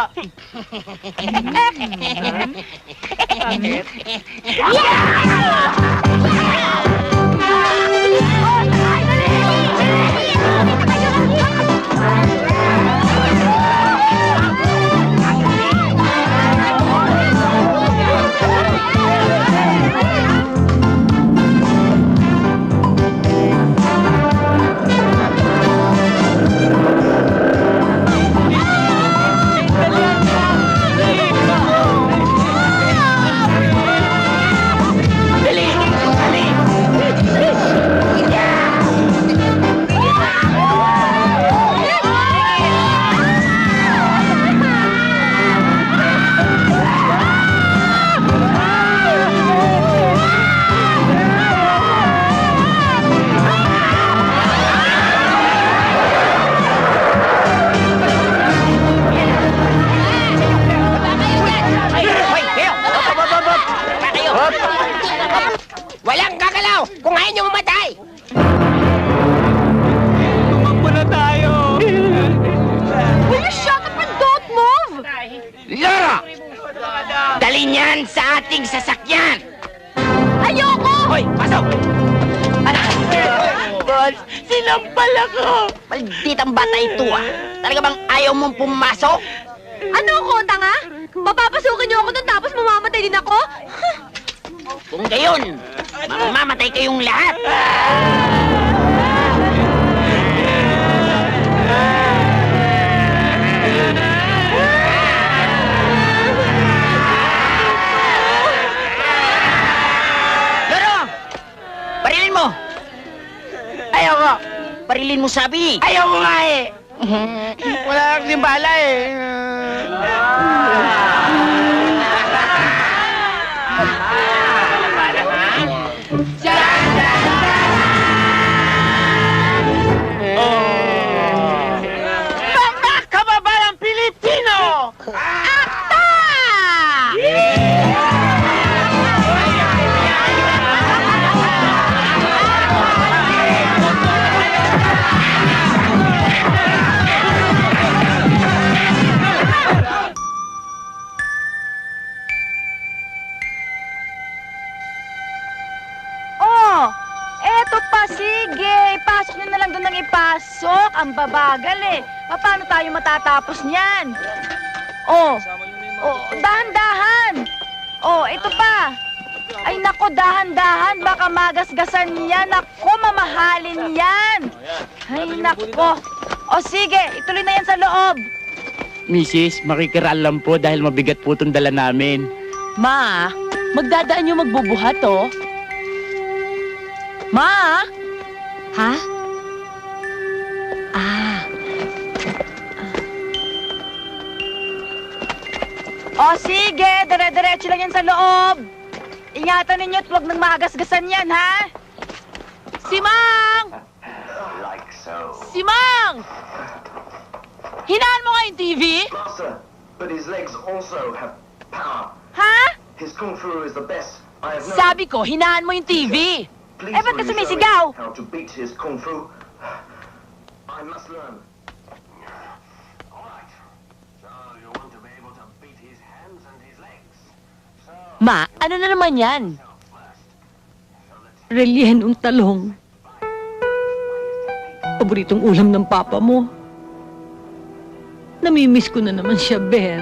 Walang gagalaw kung ayaw niyo mamatay! Tumakbo na tayo! Will you shut up and don't move? Loro! Dali niyan sa ating sasakyan! Ayoko! Hoy, pasok! Boss, sinampal ako! Malditang bata ito ah! Talaga bang ayaw mong pumasok? Ano ko, tanga? Papapasukin niyo ako doon tapos mamamatay din ako? Kung gayon, mamamatay kayong lahat! Loro! Parilin mo! Ayoko. Parilin mo sabi! Ayoko nga eh. Wala kang timbala eh. Mga kababayang Pilipino! Akta! Oh, eto pa, sige. Ipasok nyo na lang doon ng ipasok. Ang babagal eh. Paano tayo matatapos niyan? Oh, dahan-dahan. Oh, ito pa. Ay, nako, dahan-dahan. Baka magasgasan yan. Nako, mamahalin yan. Ay, nako. O, sige. Ituloy na yan sa loob. Mrs., makikiraan lang po dahil mabigat po itong dala namin. Ma, magdadaan yung magbubuhat, oh. Ma! Ha? Ah. O, sige. Dire-diretso lang yan sa loob. Ingatan ninyo at huwag nang magasgasan yan, ha? Si Mang! Si Mang! Hinaan mo nga yung TV? Master, but his legs also have power. Ha? His kung fu is the best I have known. Sabi ko, hinaan mo yung TV. Please ba't ka will you show me sumisigaw? how to beat his kung fu? I must learn. Ma, ano na naman yan? Relyenong talong. Paboritong ulam ng papa mo. Namimiss ko na naman siya, Beth.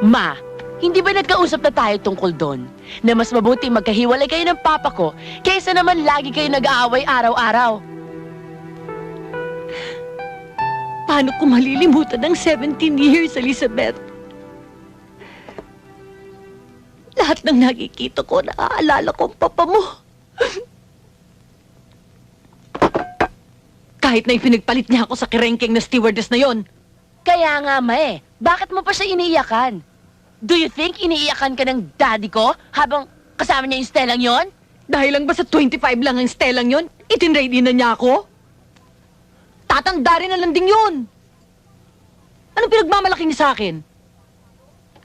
Ma, hindi ba nagkausap na tayo tungkol doon? Na mas mabuti magkahiwalay kayo ng papa ko kaysa naman lagi kayo nag-aaway araw-araw. Paano ko malilimutan ang 17 years, Elizabeth? Lahat ng nakikita ko, naaalala ko ang papa mo. Kahit na ipinagpalit niya ako sa kirengking na stewardess na yon. Kaya nga, Ma eh. Bakit mo pa siya iniiyakan? Do you think iniiyakan ka ng daddy ko habang kasama niya yung Stellang yon? Dahil lang ba sa 25 lang ang Stellang yon, itinready na niya ako? Tatanda rin na landing yun. Anong pinagmamalaki niya sa akin?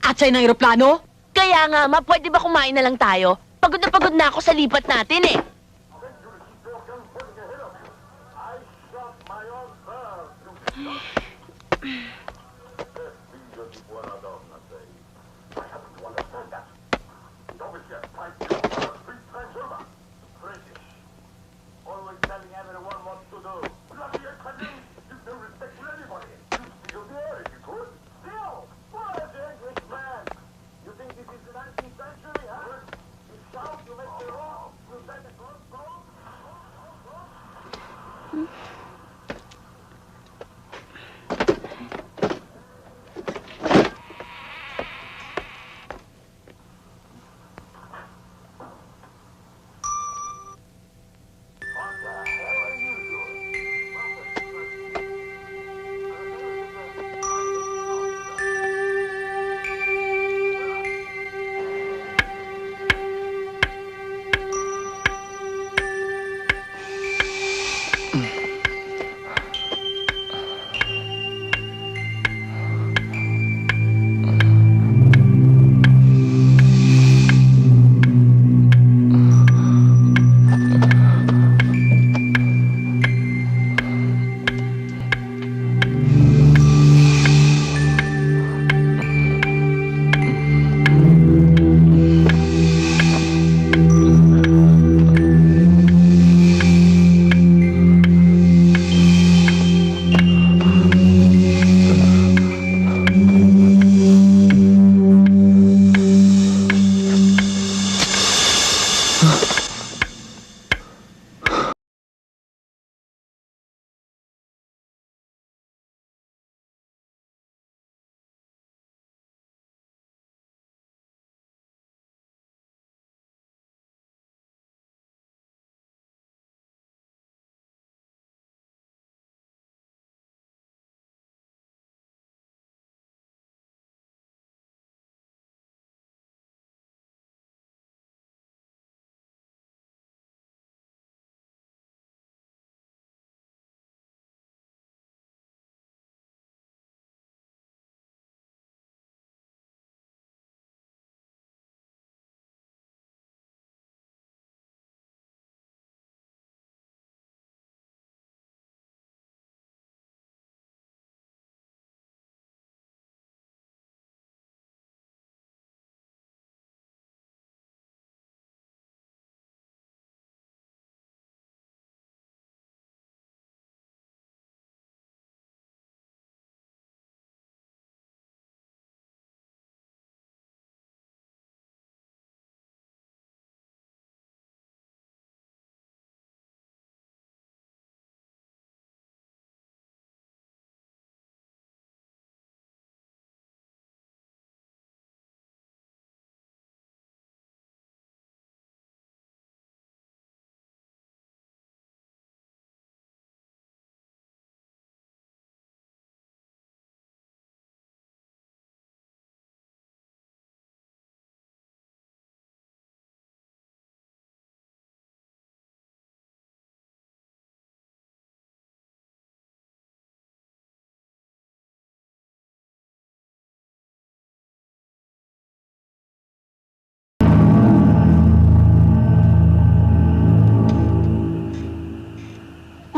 At sa'yo ng aeroplano? Kaya nga, Ma, pwede ba kumain na lang tayo? Pagod na ako sa lipat natin eh.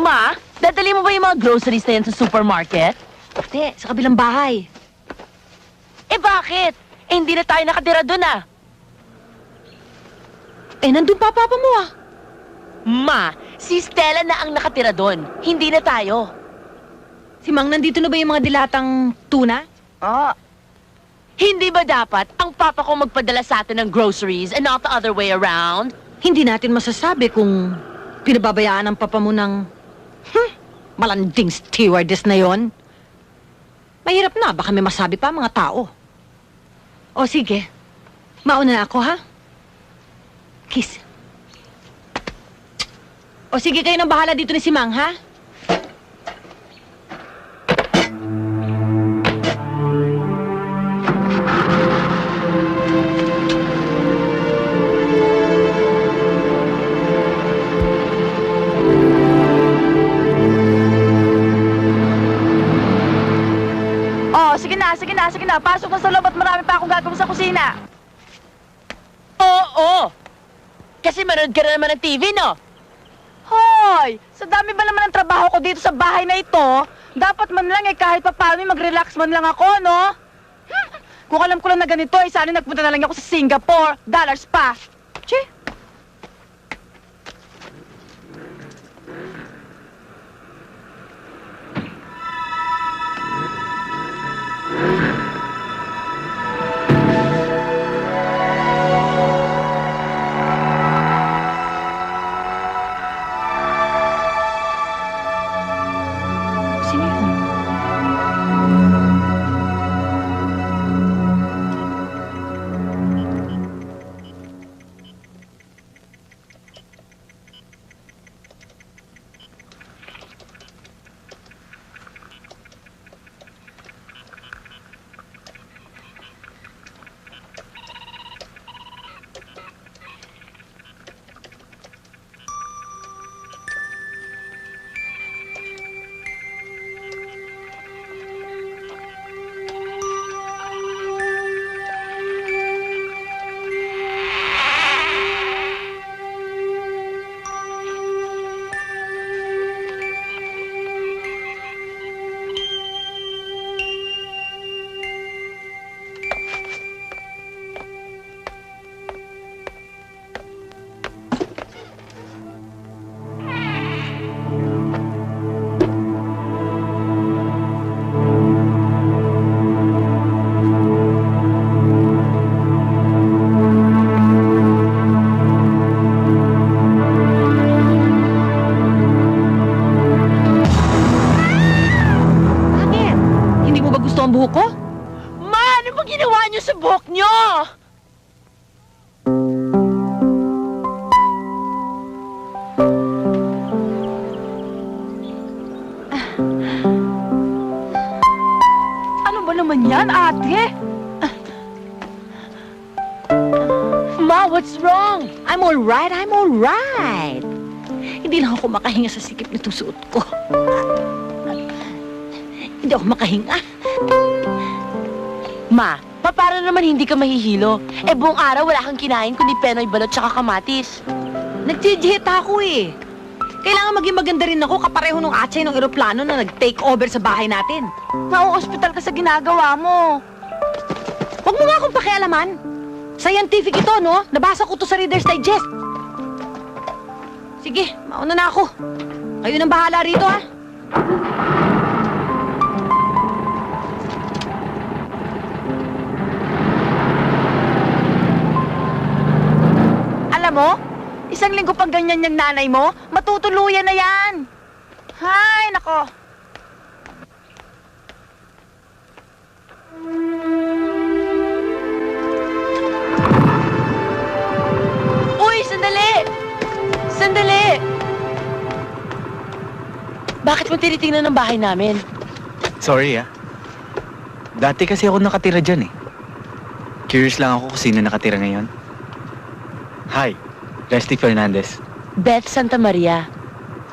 Ma, dadali mo ba yung mga groceries na yan sa supermarket? Ate, sa kabilang bahay. Eh bakit? Eh hindi na tayo nakatira doon ah. Eh, nandun pa papa mo ah. Ma, si Stella na ang nakatira doon. Hindi na tayo. Si Mang, nandito na ba yung mga dilatang tuna? Ah. Hindi ba dapat ang papa ko magpadala sa atin ng groceries and not the other way around? Hindi natin masasabi kung pinababayaan ang papa mo ng malanding stewardess na yon. Mahirap na, baka may masabi pa mga tao. O sige, Mauna na ako, ha? Kiss. O sige, kayo nang bahala dito ni si Mang, ha? Oh, sige na. Pasok na sa loob at marami pa akong gagawin sa kusina. Oo. Kasi manood ka na naman ng TV, no? Hoy! Sa dami ba naman ng trabaho ko dito sa bahay na ito, dapat man lang kahit pa paano mag-relax man lang ako, no? Kung alam ko lang na ganito, sana nagpunta na lang ako sa Singapore. Dollars pa. Che? Sino yun? Bakit? Hindi mo ba gusto ang buhok ko? Ma, ano ba ginawa niyo sa buhok niyo? Ano ba naman yan, ate? Ma, what's wrong? I'm all right. Hindi lang ako makahinga sa sikip nitong suot ko. Hindi ako makahinga. Ma, paano naman hindi ka mahihilo? Eh, buong araw wala kang kinain kundi penoy balot tsaka kamatis. Nagtijihita ako eh. Kailangan maging maganda rin ako kapareho nung atsay ng eroplano na nag-take over sa bahay natin. Mauospital ka sa ginagawa mo. Huwag mo nga akong pakialaman. Scientific ito, no? Nabasa ko to sa Reader's Digest. Sige, mauna na ako. Kayo nang bahala rito, ha? Alam mo, isang linggo pang ganyan yung nanay mo, matutuluyan na yan. Hay, nako. Uy, sandali! Sandali! Bakit mo tinitingnan ang bahay namin? Sorry, Dati kasi ako nakatira dyan, Curious lang ako kung sino nakatira ngayon. Hi, Leslie Fernandez. Beth Santa Maria.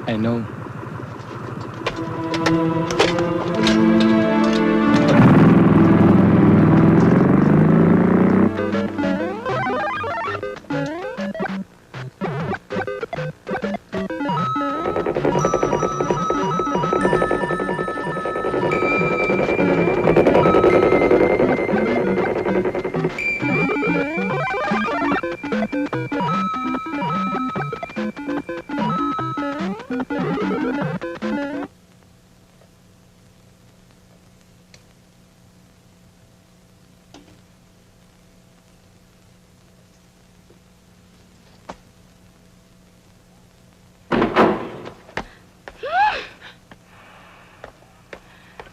I know.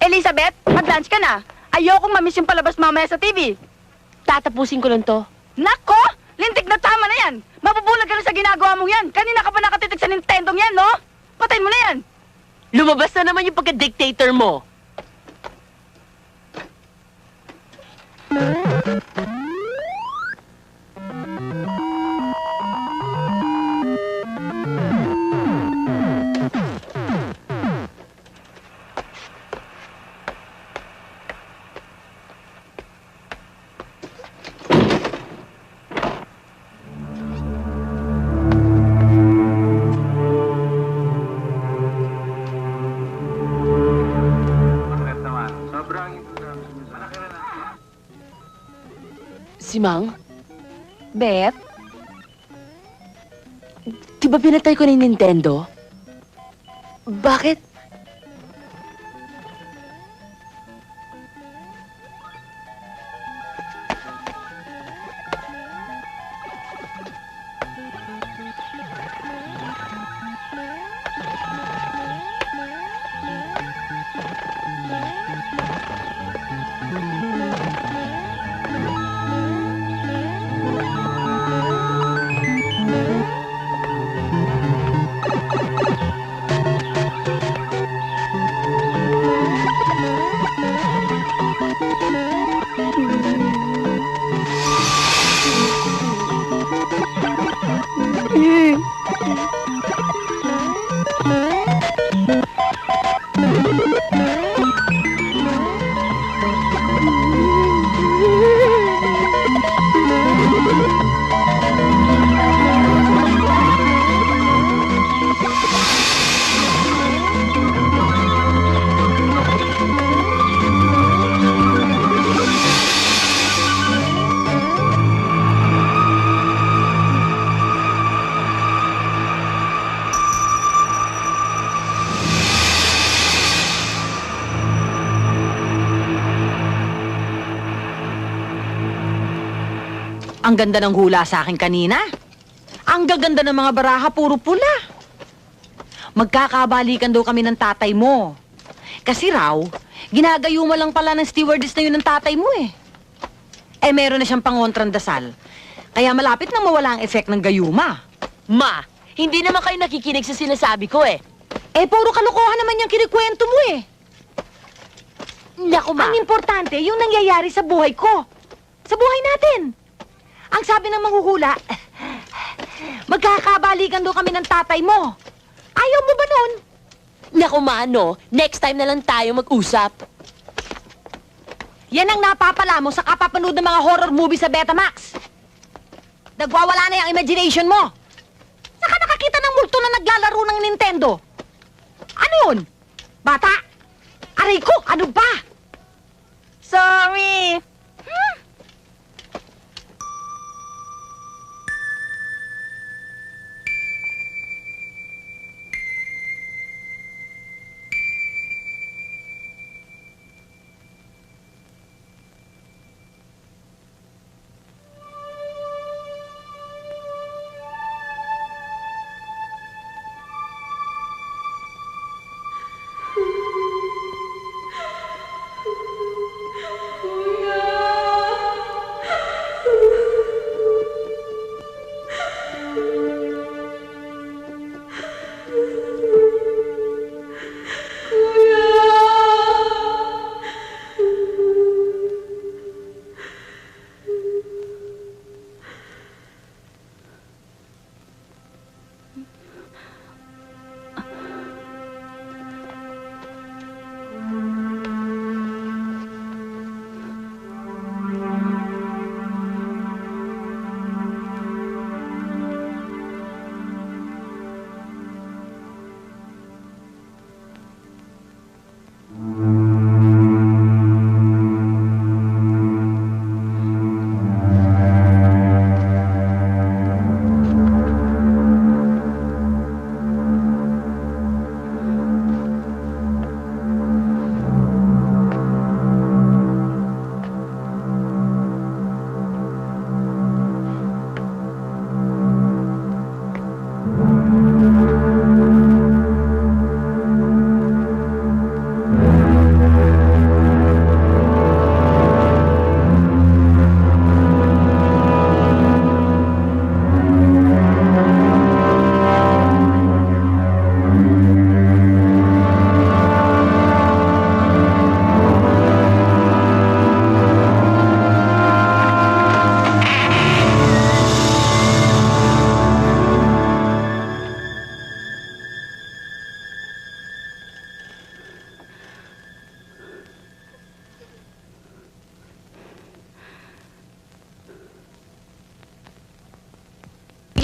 Elizabeth, mag-lunch ka na. Ayokong mamiss yung palabas mamaya sa TV. Tatapusin ko lang to. Nako! Lintik na tama na yan! Mabubulag ka na sa ginagawa mo yan! Kanina ka pa nakatitig sa Nintendo yan, no? Patayin mo na yan! Lumabas na naman yung pagka-dictator mo. Si Mang? Beth? Di ba pinatay ko na yung Nintendo? Bakit? Ang ganda ng hula sa akin kanina. Ang gaganda ng mga baraha, puro pula. Magkakabalikan daw kami ng tatay mo. Kasi raw, ginagayuma lang pala ng stewardess na yun ng tatay mo eh. Eh, meron na siyang pangontrang dasal. Kaya malapit na mawala ang effect ng gayuma. Ma, hindi naman kayo nakikinig sa sinasabi ko eh. Eh, puro kalokohan naman yung kinikwento mo eh. Naku, Ma. Ang importante, yung nangyayari sa buhay ko. Sa buhay natin. Ang sabi ng manghuhula, magkakabalikan daw kami ng tatay mo. Ayaw mo ba nun? Naku, Ma, ano? Next time na lang tayo mag-usap. Yan ang napapala mo sa kapapanood ng mga horror movie sa Betamax. Nagwawala na yung imagination mo. Saka nakakita ng multo na naglalaro ng Nintendo. Ano yun? Bata? Aray ko, ano ba? Sorry! Kuya!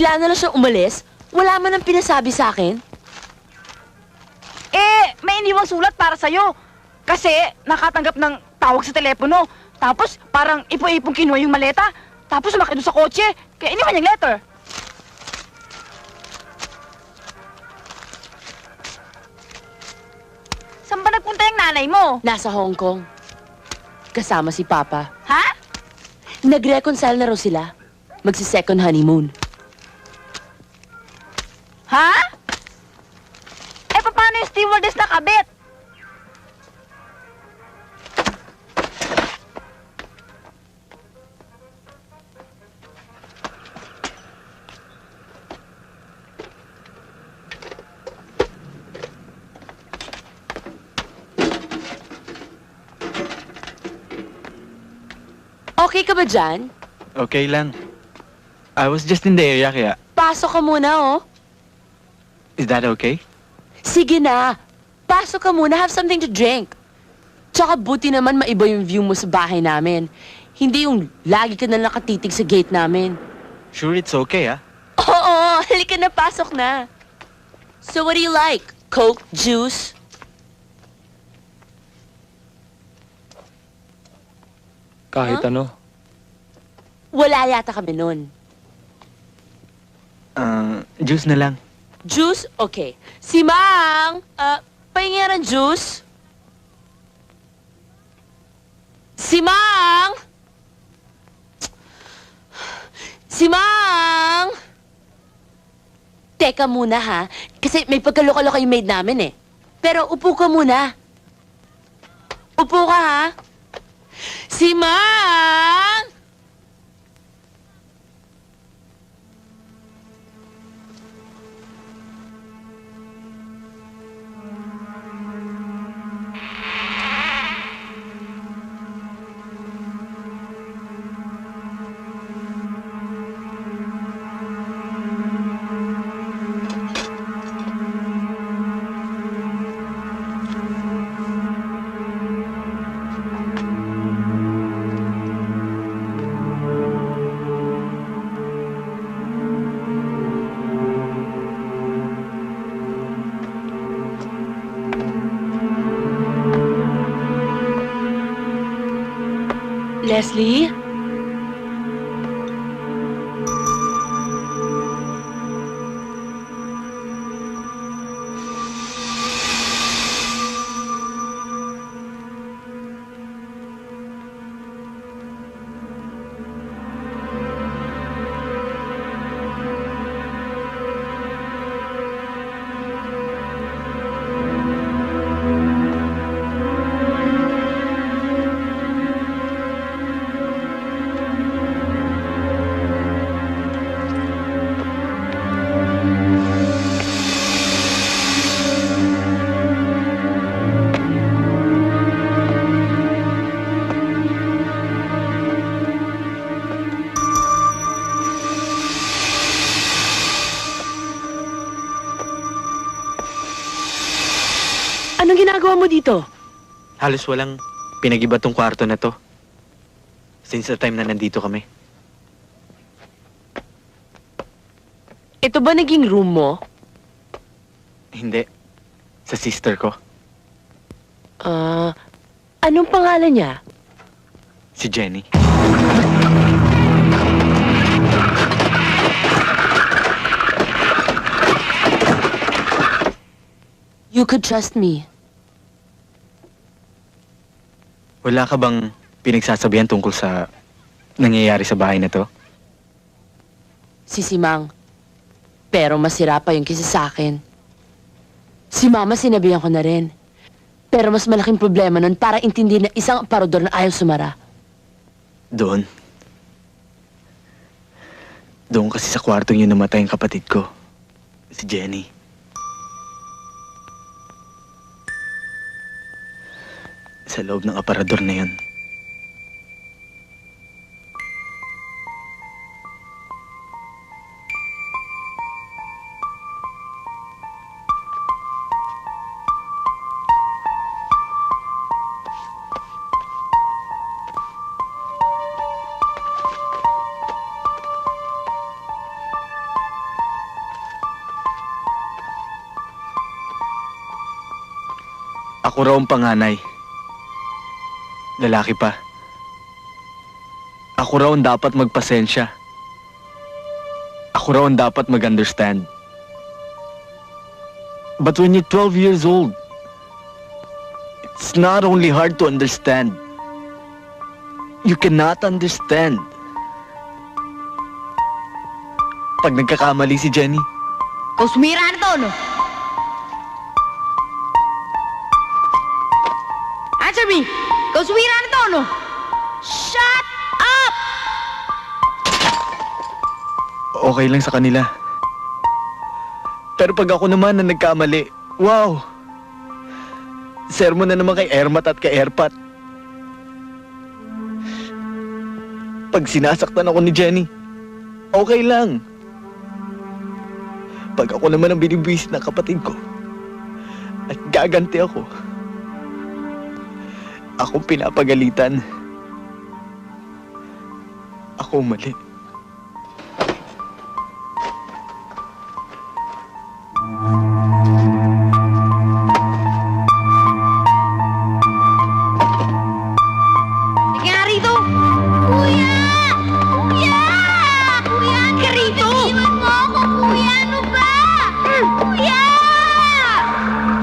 bigla na lang siya umalis? Wala man ang pinasabi sa akin? May iniwang sulat para sa'yo. Kasi nakatanggap ng tawag sa telepono. Tapos parang ipo-ipong kinuha yung maleta. Tapos sumakay doon sa kotse. Kaya iniwan niyang letter. Saan ba nagpunta yung nanay mo? Nasa Hong Kong. Kasama si Papa. Ha? Nag-reconcile na raw sila. Magsi-second honeymoon. Ha? Paano yung stewardess na kabit? Okay ka ba dyan? Okay lang. I was just in the area kaya... Pasok ka muna, oh. Is that okay? Sige na. Pasok ka muna. Have something to drink. Tsaka buti naman maiba yung view mo sa bahay namin. Hindi yung lagi ka na nakatitig sa gate namin. Sure it's okay, ah? Oo, halika na. Pasok na. So what do you like? Coke? Juice? Kahit ano. Wala yata kami nun. Juice na lang. Juice? Okay. Si Mang! Pahingi ng juice? Si Mang! Si Mang! Teka muna ha, kasi may pagkaloka-loka yung maid namin eh. Pero upo ka muna. Upo ka ha. Si Mang! Leslie? Anong ginagawa mo dito? Halos walang pinag-iba tong kwarto na to. Since the time na nandito kami. Ito ba naging room mo? Hindi. Sa sister ko. Anong pangalan niya? Si Jenny. You could trust me. Wala ka bang pinagsasabihan tungkol sa nangyayari sa bahay na to? Si Simang. Pero masira pa yung kisa sa akin. Si Mama sinabihan ko na rin. Pero mas malaking problema nun para intindihin na isang aparador na ayaw sumara. Doon. Doon kasi sa kwartong yun namatay ang kapatid ko. Si Jenny. Sa loob ng aparador na yun. Ako raw ang panganay. Lalaki pa. Ako raw ang dapat magpasensya. Ako raw ang dapat mag-understand. But when you're 12 years old, it's not only hard to understand. You cannot understand. Pag nagkakamali si Jenny, Ikaw sumira na to, no? Answer me! Ikaw sumira na to, no? Shut up! okay lang sa kanila. Pero pag ako naman na nagkamali, wow! Sermon na naman kay Ermat at kay Erpat. Pag sinasaktan ako ni Jenny, okay lang. Pag ako naman ang binibwisit ng kapatid ko, at gaganti ako, akong pinapagalitan. Ako mali. Sige nga rito! Kuya! Kuya! Kuya, ka rito! Iwan mo ako, kuya! Ano ba? Kuya!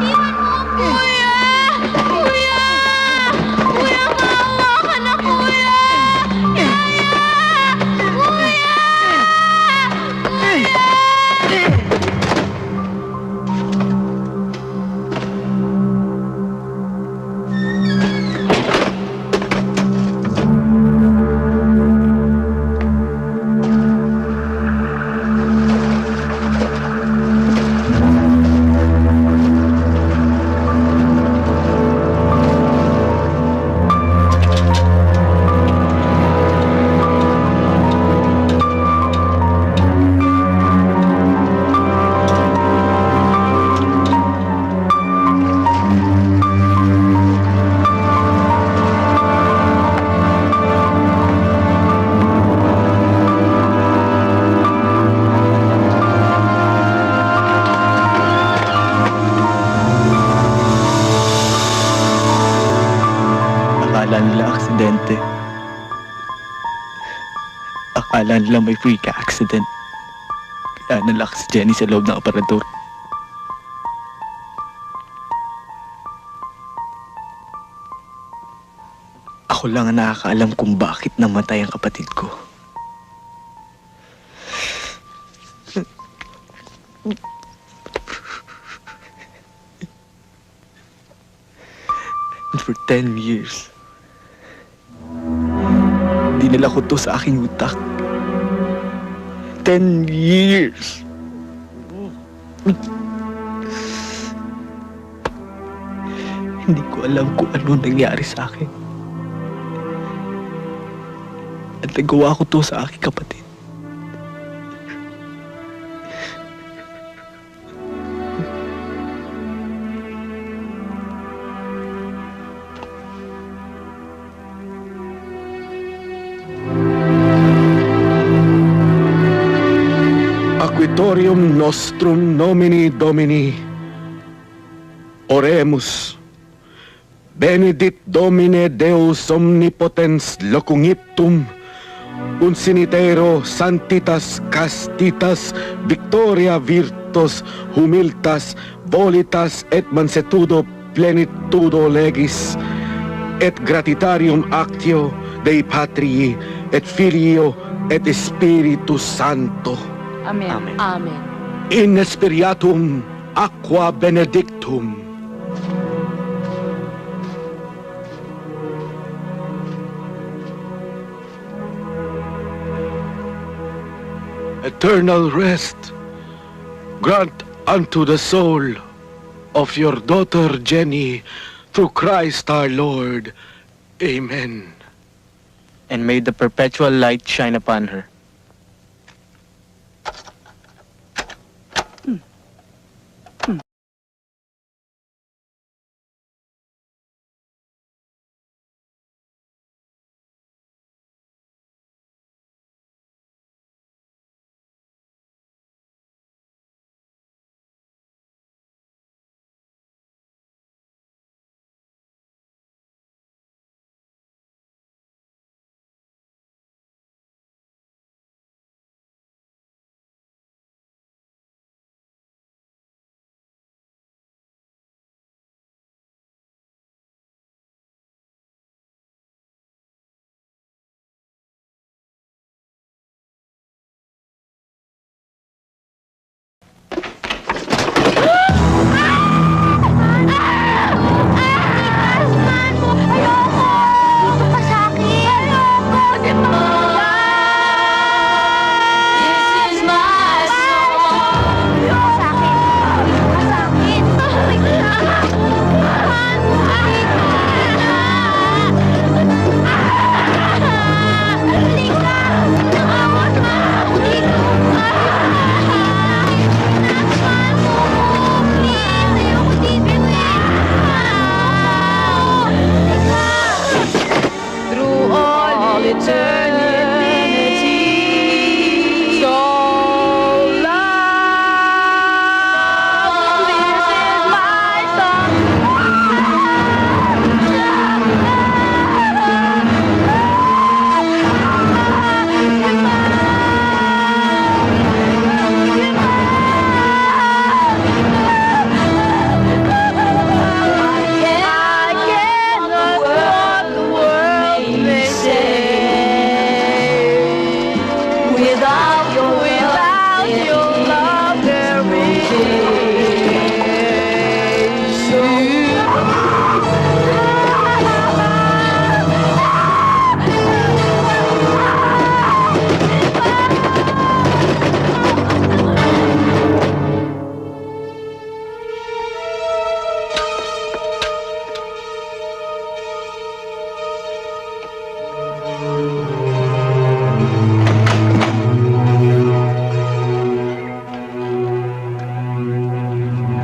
Iwan mo ako, kuya! Kuya! Kuya, maawa ka na, kuya! Yaya! Kuya! Kuya! Akala nila aksidente. Akala nila may freak accident. Kaya nalak si Jenny sa loob ng aparador. Ako lang ang nakakaalam kung bakit namatay ang kapatid ko. And for 10 years, dinala ko to sa aking utak. 10 years. Hindi ko alam kung ano nangyari sa akin. At nagawa ko to sa aking kapatid. Acquitorium nostrum nomini Domini. Oremus. Benedict Domine Deus omnipotens locungiptum, uncinitero santitas castitas victoria virtus humiltas volitas et mansetudo plenitudo legis, et gratitarium actio Dei Patrii et Filio et Spiritus Sancto. Amen. Amen. In spiriatum aqua benedictum. Eternal rest grant unto the soul of your daughter Jenny through Christ our Lord. Amen. And may the perpetual light shine upon her.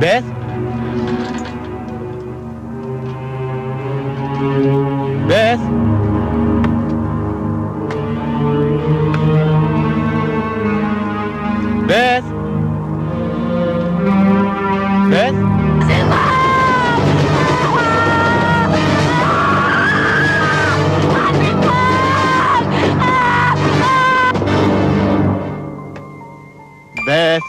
Beth? Beth? Beth? Beth? Beth?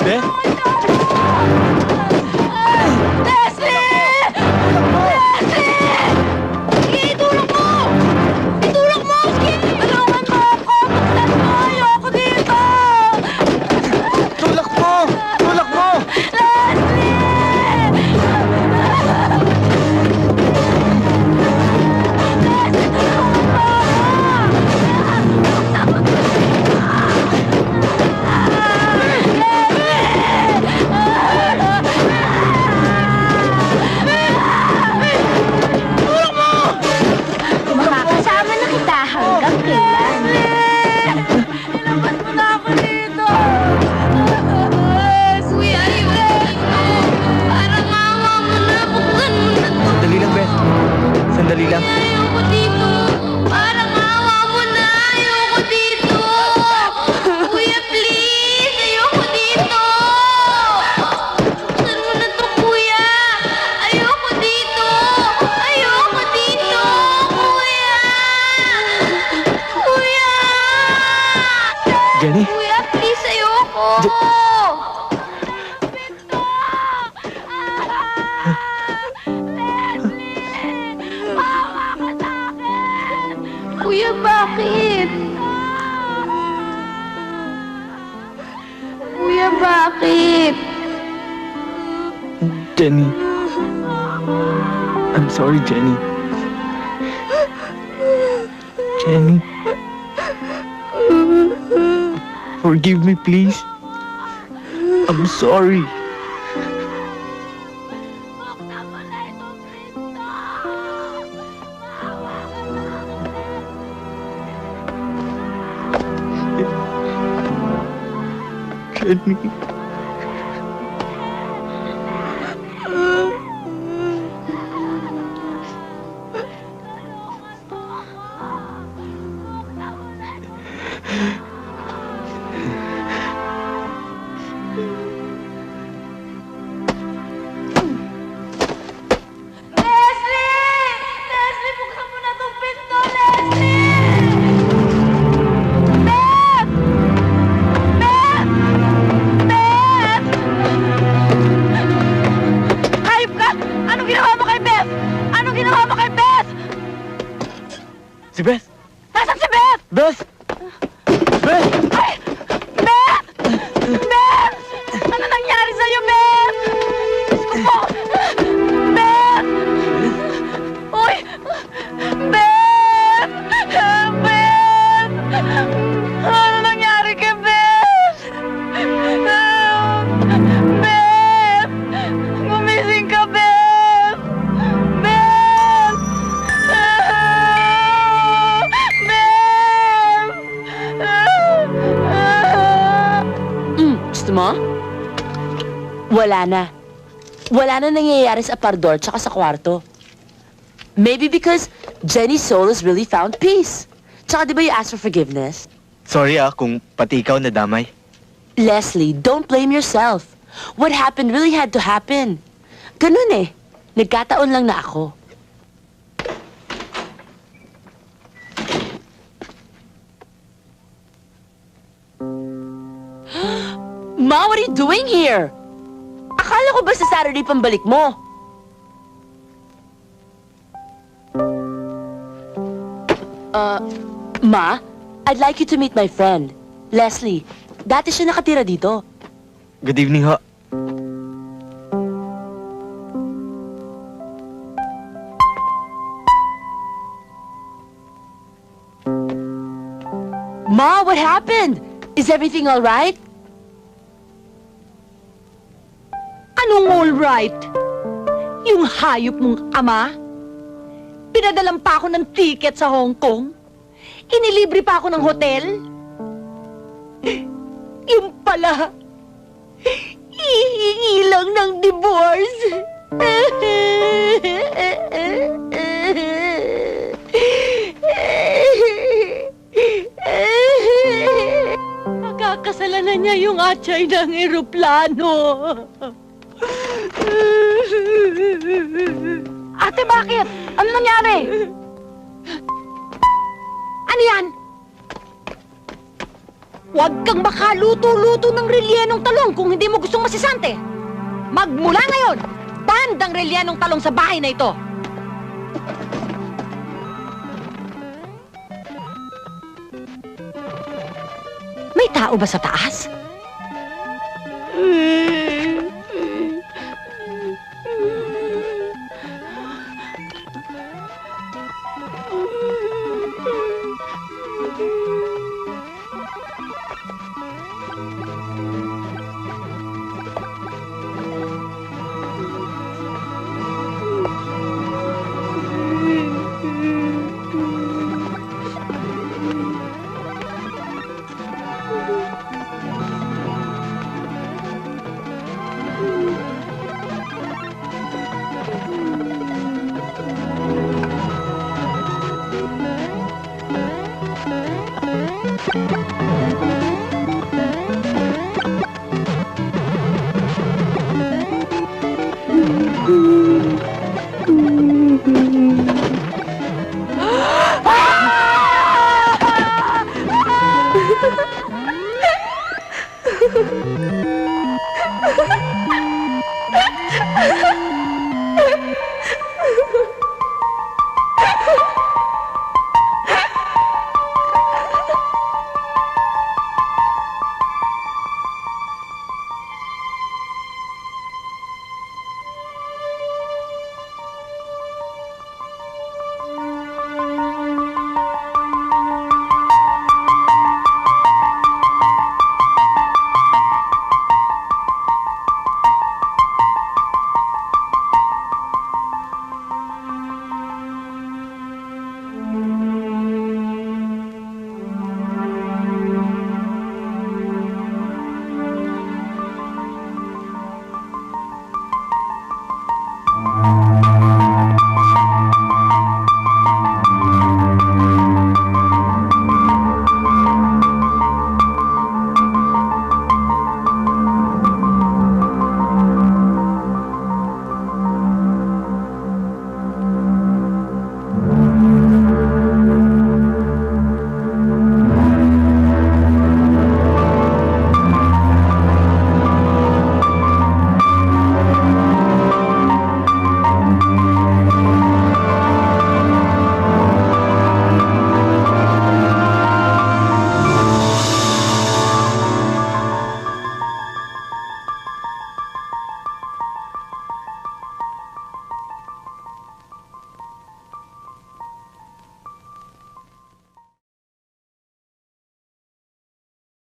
Beth? Tulak mo! Tulak mo! Makakasama na kita hanggang kailan. Ilabas mo na ako dito. Kuya, parang awa mo na. Buksan mo na to. Sandali lang, Beth. Sandali lang. Ayoko dito. Parang awa mo na. Ayoko dito. Kuya, please. Ayoko dito. Buksan mo na to, kuya. Ayoko dito. Ayoko dito. Kuya. Kuya. Jenny? Kuya, please. Ayoko. Kuya, bakit? Kuya, bakit? Jenny. I'm sorry, Jenny. Jenny. Forgive me, please. I'm sorry. Jenny. Leslie, buksan mo na tong pinto, Leslie! Beth! Beth! Beth! Hayop ka! Anong ginawa mo kay Beth? Anong ginawa mo kay Beth? Si Beth! Nasaan si Beth? Beth! Beth! Ay! Beth! Beth! Ano nangyari sa'yo, Beth? Diyos ko po! Beth! Uy! Beth! Beth! Ano nangyari kay Beth? Beth! Gumising ka, Beth! Beth! Gusto mo? Wala na. Wala na nangyayari sa aparador tsaka sa kwarto. Maybe because Jenny's soul has really found peace. Tsaka di ba you asked for forgiveness? Sorry kung pati ikaw nadamay. Leslie, don't blame yourself. What happened really had to happen. Ganun eh. Nagkataon lang na ako. Ma, what are you doing here? Akala ko ba sa Saturday pambalik mo? Ma, I'd like you to meet my friend, Leslie. Dati siya nakatira dito. Good evening, ho. Ma, what happened? Is everything all right? Anong all right? Yung hayop mong ama? Pinadalan pa ako ng ticket sa Hong Kong. Inilibre pa ako ng hotel. Yung pala, hihingi lang ng divorce. Magkakasalan na niya yung atsay ng eroplano. Ate, bakit? Ano nangyari? Ano yan? Huwag kang makaluto-luto ng relyenong talong kung hindi mo gustong masisante. Magmula ngayon, banned ang relyenong talong sa bahay na ito. May tao ba sa taas?